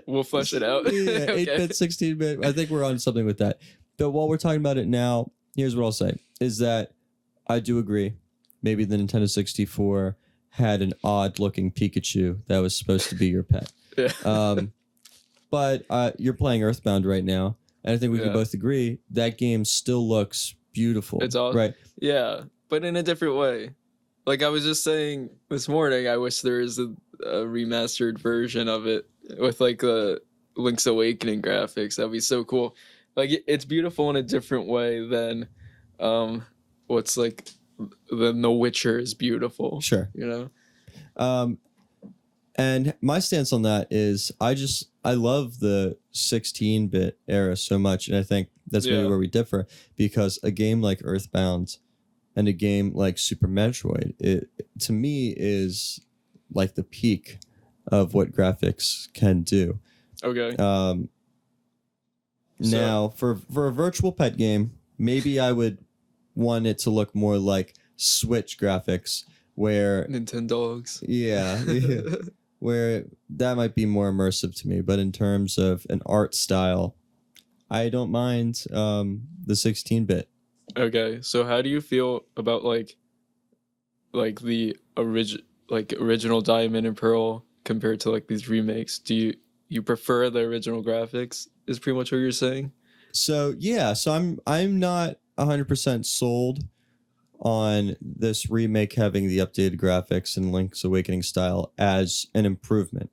We'll flesh it out. 8-bit, 16-bit. I think we're on something with that. But while we're talking about it now, here's what I'll say, is that I do agree. Maybe the Nintendo 64 had an odd looking Pikachu that was supposed to be your pet. But you're playing Earthbound right now, and I think we can both agree that game still looks beautiful. It's awesome. Right? Yeah, but in a different way. Like I was just saying this morning, I wish there was a remastered version of it with like a Link's Awakening graphics. That'd be so cool. Like it's beautiful in a different way than what's like The Witcher is beautiful. Sure. You know? And my stance on that is I love the 16-bit era so much, and I think that's maybe where we differ, because a game like Earthbound and a game like Super Metroid, it to me is like the peak of what graphics can do. Okay. Now for a virtual pet game, maybe I would want it to look more like Switch graphics, where Nintendogs. Yeah. Where that might be more immersive to me. But in terms of an art style, I don't mind the 16-bit. Okay, so how do you feel about like the original Diamond and Pearl compared to like these remakes? Do you prefer the original graphics? Is pretty much what you're saying? So I'm not 100% sold on this remake having the updated graphics and Link's Awakening style as an improvement.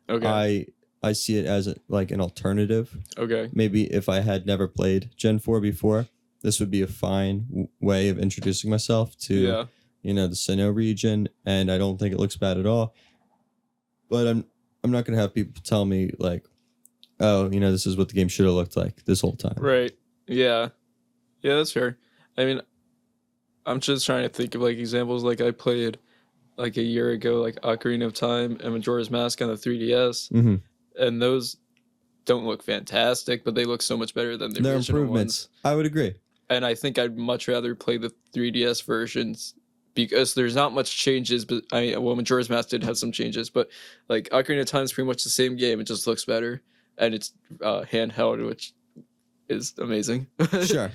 Okay. I see it as like an alternative. Okay. Maybe if I had never played Gen 4 before, this would be a fine way of introducing myself to the Sinnoh region, and I don't think it looks bad at all. But I'm not going to have people tell me like, oh, this is what the game should have looked like this whole time. Right. Yeah. Yeah, that's fair. I mean, I'm just trying to think of like examples. Like I played like a year ago, like Ocarina of Time and Majora's Mask on the 3DS, and those don't look fantastic, but they look so much better than the They're original improvements. ones. I would agree. And I think I'd much rather play the 3DS versions because there's not much changes. But Majora's Mask did have some changes, but like Ocarina of Time is pretty much the same game. It just looks better, and it's handheld, which is amazing. Sure.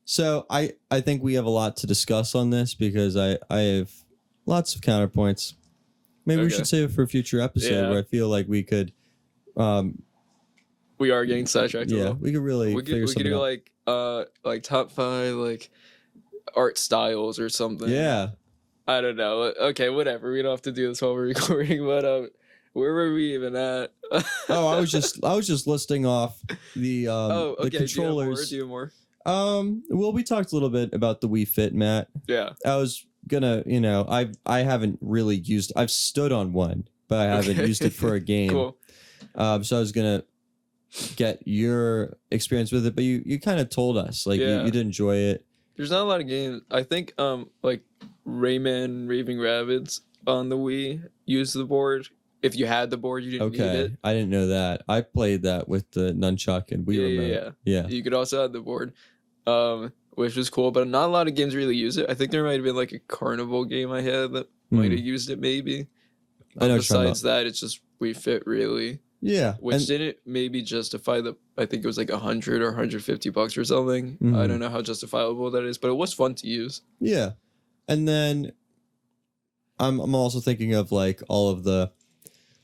So I think we have a lot to discuss on this because I have lots of counterpoints. Maybe we should save it for a future episode where I feel like we could. We are getting sidetracked. Yeah, we could really. We could do like top 5 like art styles or something. Yeah. I don't know. Okay, whatever. We don't have to do this while we're recording. But where were we even at? I was just listing off the the controllers. Do you have more? Well, we talked a little bit about the Wii Fit, Matt. Yeah. I was gonna, I haven't really used. I've stood on one, but I haven't used it for a game. Cool. So I was gonna get your experience with it, but you kind of told us like you did enjoy it. There's not a lot of games. I think like Rayman Raving Rabbids on the Wii used the board. If you had the board, you didn't need it. I didn't know that. I played that with the nunchuck and Wii Remote. Yeah. You could also have the board, which was cool, but not a lot of games really use it. I think there might have been like a Carnival game I had that might have used it maybe. Besides that, it's just Wii Fit really. Yeah. Which didn't maybe justify I think it was like $100 or $150 or something. I don't know how justifiable that is, but it was fun to use. Yeah. And then I'm also thinking of like all of the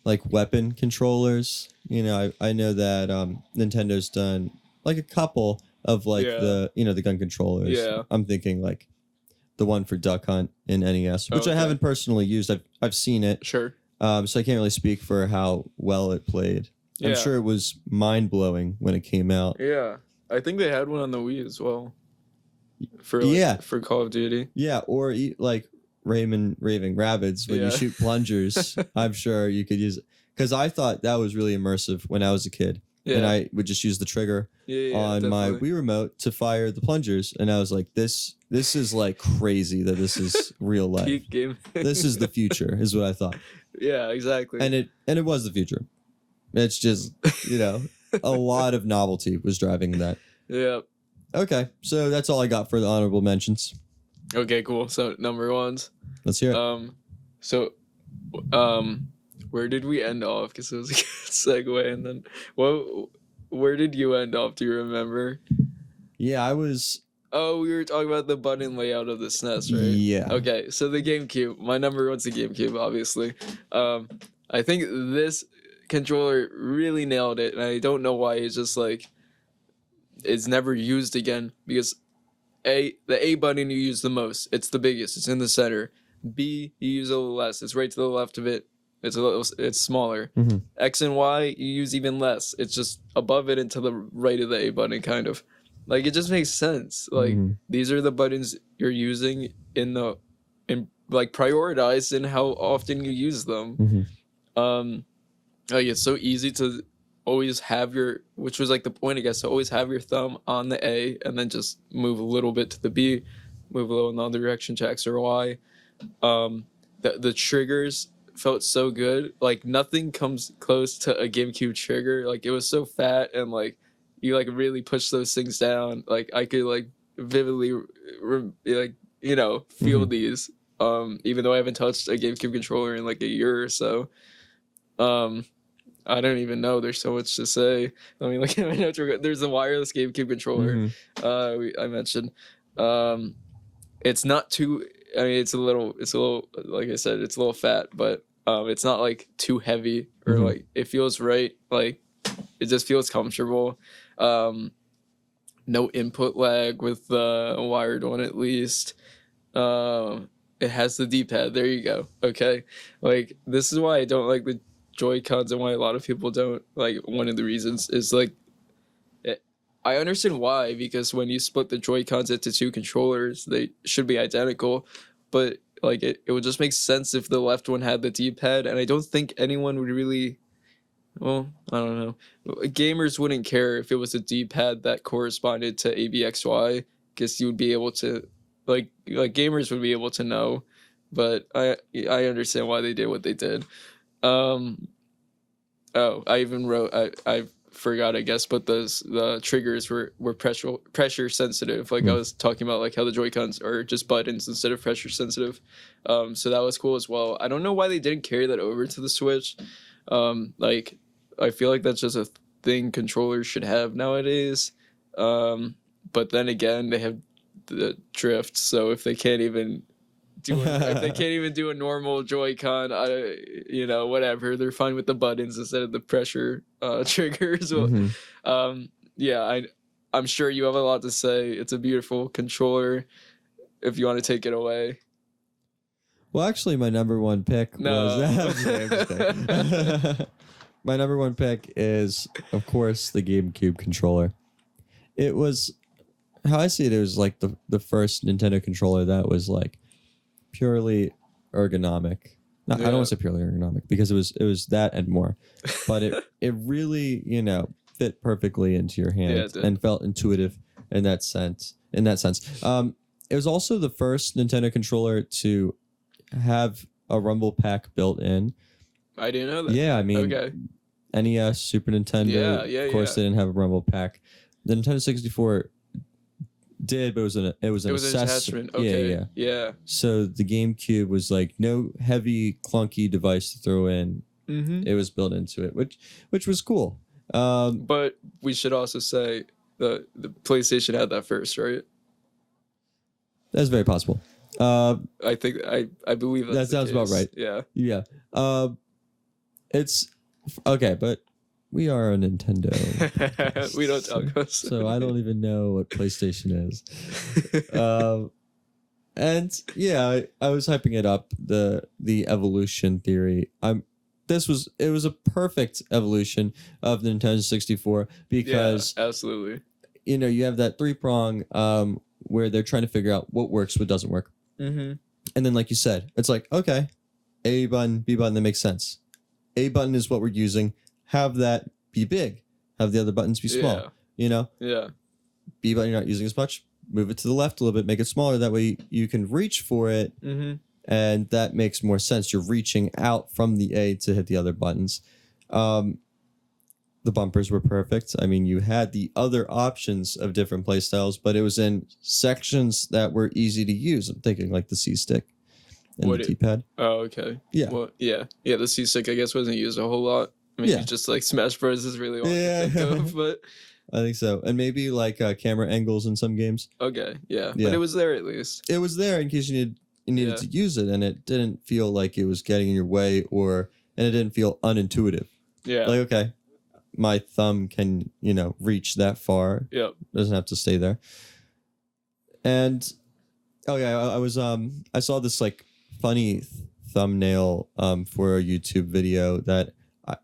like weapon controllers. I know that Nintendo's done like a couple of like the gun controllers. Yeah. I'm thinking like the one for Duck Hunt in NES, which I haven't personally used. I've seen it. Sure. So I can't really speak for how well it played. Yeah. I'm sure it was mind blowing when it came out. Yeah. I think they had one on the Wii as well. For Call of Duty. Yeah, or like Raving Rabbids when you shoot plungers. I'm sure you could use it because I thought that was really immersive when I was a kid. Yeah. And I would just use the trigger on my Wii Remote to fire the plungers, and I was like, "This is like crazy that this is real life. Peak game. This is the future," is what I thought. Yeah, exactly. And it was the future. It's just a lot of novelty was driving that. Yeah. Okay, so that's all I got for the honorable mentions. Okay, cool. So number ones. Let's hear it. Where did we end off? Because it was a good segue. And then, where did you end off? Do you remember? Yeah, I was. Oh, we were talking about the button layout of the SNES, right? Yeah. Okay, so the GameCube. My number one's the GameCube, obviously. I think this controller really nailed it, and I don't know why. It's just like it's never used again because the A button you use the most. It's the biggest. It's in the center. B you use a little less. It's right to the left of it. It's smaller. Mm-hmm. X and Y you use even less. It's just above it and to the right of the A button, kind of. Like it just makes sense. Like these are the buttons you're using in like prioritized in how often you use them. Like it's so easy to always have which was like the point I guess, to always have your thumb on the A and then just move a little bit to the B, move a little in the other direction to X or Y. The triggers felt so good. Like nothing comes close to a GameCube trigger. Like it was so fat and like you like really push those things down. Like I could like vividly feel these. Even though I haven't touched a GameCube controller in like a year or so. I don't even know. There's so much to say. I mean, like there's a wireless GameCube controller. I mentioned. It's not too. I mean, it's a little. Like I said, it's a little fat, but it's not like too heavy or like it feels right. Like it just feels comfortable. no input lag with the wired one at least. It has the D-pad. There you go. Okay, like this is why I don't like the Joy-Cons and why a lot of people don't like. One of the reasons is like, I understand why, because when you split the Joy-Cons into two controllers, they should be identical, but like it would just make sense if the left one had the D-pad, and I don't think anyone would really. Well, I don't know. Gamers wouldn't care if it was a D-pad that corresponded to ABXY, because you would be able to, like gamers would be able to know. But I understand why they did what they did. Oh, I even wrote. I forgot, I guess, but the triggers were pressure sensitive. Like I was talking about, like how the Joy-Cons are just buttons instead of pressure sensitive. So that was cool as well. I don't know why they didn't carry that over to the Switch. Like I feel like that's just a thing controllers should have nowadays. But then again, they have the drift, so if they can't even do a normal Joy-Con, whatever, they're fine with the buttons instead of the pressure triggers. Yeah, I'm sure you have a lot to say. It's a beautiful controller. If you want to take it away. Well, actually, my number one pick was my number one pick is, of course, the GameCube controller. It was, how I see it, it was like the first Nintendo controller that was like purely ergonomic. I don't want to say purely ergonomic, because it was that and more, but it really fit perfectly into your hand and felt intuitive in that sense. It was also the first Nintendo controller to have a rumble pack built in. I didn't know that. Yeah, I mean, NES, Super Nintendo, of course, they didn't have a rumble pack. The Nintendo 64 did, but it was an attachment. Okay. Yeah. So the GameCube was like no heavy, clunky device to throw in. Mm-hmm. It was built into it, which was cool. But we should also say the PlayStation had that first, right? That's very possible. I think I believe that sounds about right. Yeah. Yeah. It's okay, but we are a Nintendo. We don't talk about so I don't even know what PlayStation is. And yeah, I was hyping it up, the evolution theory. It was a perfect evolution of the Nintendo 64, because absolutely. You have that 3-prong where they're trying to figure out what works, what doesn't work. Mm-hmm. And then, like you said, it's like, okay, A button, B button, that makes sense. A button is what we're using. Have that be big. Have the other buttons be small. Yeah. B button you're not using as much. Move it to the left a little bit. Make it smaller. That way you can reach for it. Mm-hmm. And that makes more sense. You're reaching out from the A to hit the other buttons. The bumpers were perfect. I mean, you had the other options of different play styles, but it was in sections that were easy to use. I'm thinking like the C stick and the D-pad. Oh, okay. Yeah. Well, yeah. The C stick, I guess, wasn't used a whole lot. I mean, just like Smash Bros. Is really all I can think of, but I think so. And maybe like camera angles in some games. Okay, yeah. But it was there at least. It was there in case you needed to use it, and it didn't feel like it was getting in your way, and it didn't feel unintuitive. Yeah. Like, okay, my thumb can, reach that far. Yep. It doesn't have to stay there. And I saw this like funny thumbnail for a YouTube video that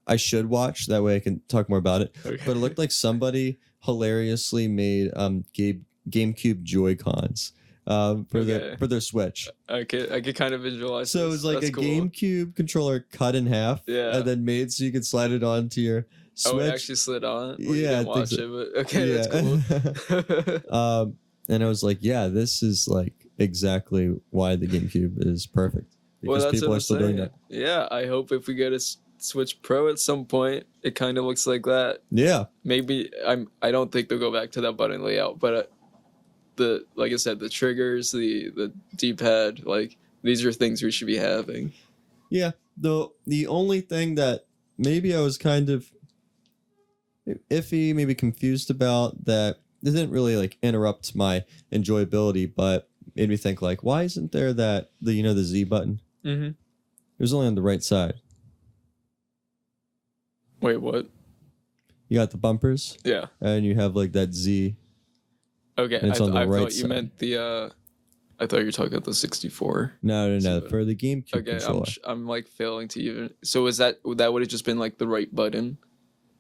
I should watch. That way I can talk more about it. Okay. But it looked like somebody hilariously made GameCube Joy-Cons for their Switch. I could kind of visualize. So it was like cool. GameCube controller cut in half, and then made so you could slide it onto your Switch. Oh, it actually slid on. Well, yeah, I didn't watch it, but okay, that's cool. And I was like, yeah, this is like exactly why the GameCube is perfect, because people are still doing that. Yeah, I hope if we get a Switch Pro at some point, it kind of looks like that. Yeah, maybe I don't think they'll go back to that button layout, but like I said, the triggers, the D-pad, like these are things we should be having. Yeah, the only thing that maybe I was kind of iffy, maybe confused about, that it didn't really like interrupt my enjoyability, but made me think like, why isn't there the Z button? Mm-hmm. It was only on the right side. Wait, what? You got the bumpers. Yeah. And you have like that Z Okay, And it's on the I right thought you side. meant the. I thought you were talking about the 64. No. So- For the GameCube Okay, controller. I'm like failing to even. So is that would have just been like the right button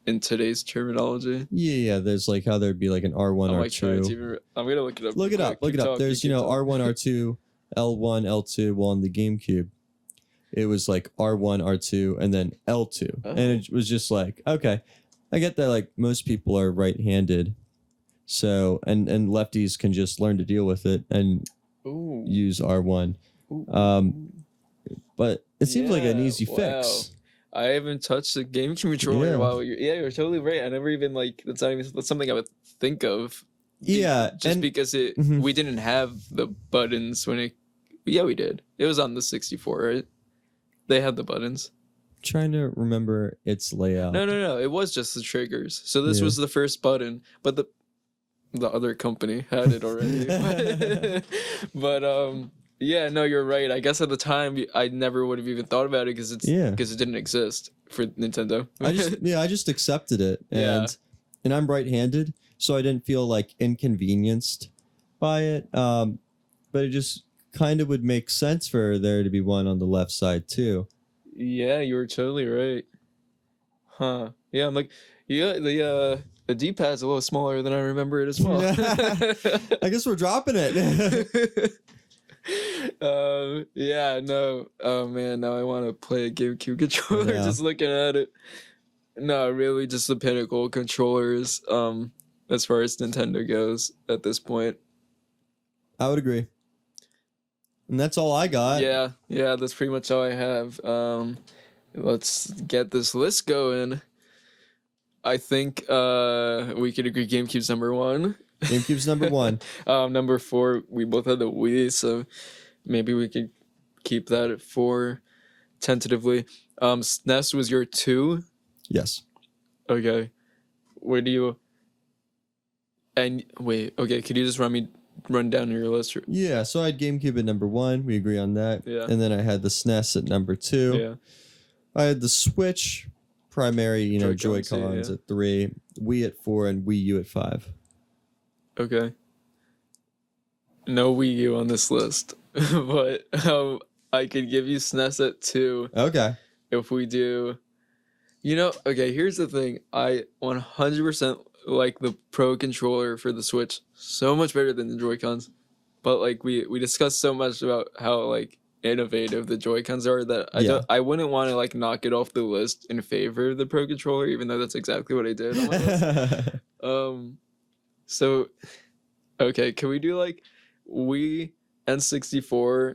in today's terminology? Yeah. There's like how there'd be like an R1, I'm like trying to R2. even. I'm gonna look it up. Look real it up. quick. Look it Keep up. talking, There's keep talking. R1, R2, L1, L2. Well, on the GameCube, it was like R1, R2, and then L2, Oh. and it was just like, okay, I get that. Like most people are right-handed, so and lefties can just learn to deal with it and Ooh. use R1. Ooh. But it seems like an Yeah, easy wow. fix. I haven't touched the GameCube controller in Yeah. a while. You're totally right. I never even like that's something I would think of. Yeah, just and because Mhm. we didn't have the buttons when it. Yeah, we did. It was on the 64, right? They had the buttons. trying to remember its layout. No. It was just the triggers. So this Yeah. was the first button, but the other company had it already. But yeah, no, you're right. I guess at the time I never would have even thought about it because Yeah. it didn't exist for Nintendo. I just accepted it, Yeah. and I'm right-handed, so I didn't feel like inconvenienced by it. But it just kind of would make sense for there to be one on the left side too. Yeah, you were totally right. Huh. Yeah, I'm like, yeah, the D-pad's a little smaller than I remember it as well. I guess we're dropping it. Yeah, no. Oh man, now I want to play a GameCube controller Yeah. just looking at it. No, really just the pinnacle controllers, as far as Nintendo goes at this point. I would agree. And that's all I got. Yeah, that's pretty much all I have. Let's get this list going. I think we could agree GameCube's number one. GameCube's number one. Number four, we both had the Wii, so maybe we could keep that at 4 tentatively. SNES was your 2. Yes. Okay. Where do you? And wait. Okay, could you just run down your list? Yeah, so I had GameCube at number 1. We agree on that. Yeah. And then I had the SNES at number 2. Yeah. I had the Switch, primary, Joy-Cons, Joy-Cons yeah. at 3, Wii at 4, and Wii U at 5. Okay. No Wii U on this list, but I could give you SNES at 2 Okay. if we do. Okay, here's the thing. I 100% like the Pro controller for the Switch so much better than the Joy-Cons. But like we discussed so much about how like innovative the Joy-Cons are that I wouldn't want to like knock it off the list in favor of the Pro controller, even though that's exactly what I did on my list. So okay, can we do like Wii, N64,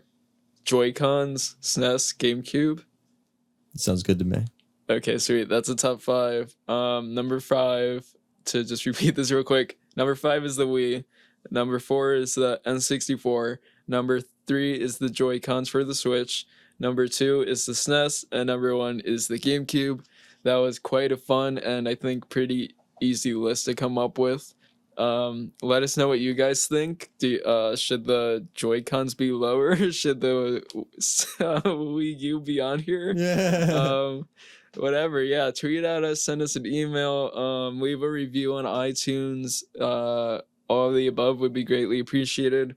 Joy-Cons, SNES, GameCube? Sounds good to me. Okay, sweet. That's a top 5. Number 5, to just repeat this real quick. Number 5 is the Wii. Number 4 is the N64. Number 3 is the Joy-Cons for the Switch. Number 2 is the SNES. And number 1 is the GameCube. That was quite a fun and I think pretty easy list to come up with. Let us know what you guys think. Should the Joy-Cons be lower? Should the Wii U be on here? Yeah. Whatever, yeah, tweet at us, send us an email, leave a review on iTunes. All of the above would be greatly appreciated.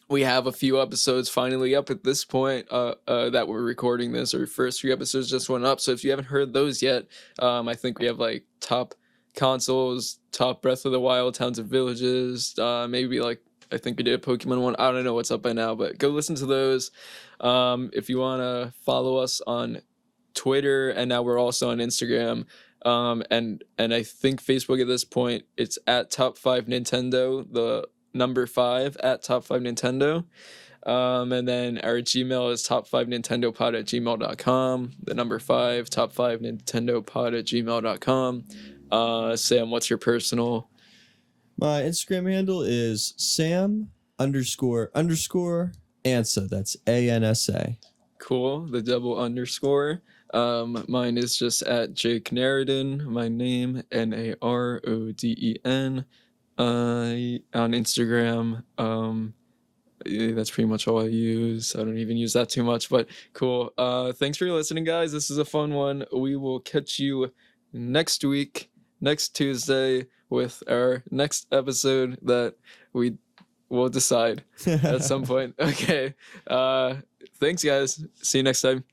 We have a few episodes finally up at this point that we're recording this. Our first 3 episodes just went up, so if you haven't heard those yet, I think we have like top consoles, top Breath of the Wild, Towns and Villages, maybe like I think we did a Pokemon one. I don't know what's up by now, but go listen to those. If you want to follow us on Twitter, and now we're also on Instagram, and I think Facebook at this point, it's at Top 5 Nintendo, the number 5 at Top 5 Nintendo, and then our Gmail is top5nintendopod@gmail.com, the number 5 top5nintendopod@gmail.com. Sam, what's your personal? My Instagram handle is Sam__Ansa. That's ANSA. Cool, the double underscore. Mine is just at Jake Naroden, my name, Naroden. On Instagram. That's pretty much all I use. I don't even use that too much, but cool. Thanks for listening, guys. This is a fun one. We will catch you next week. next Tuesday with our next episode that we will decide at some point. Okay. Thanks, guys. See you next time.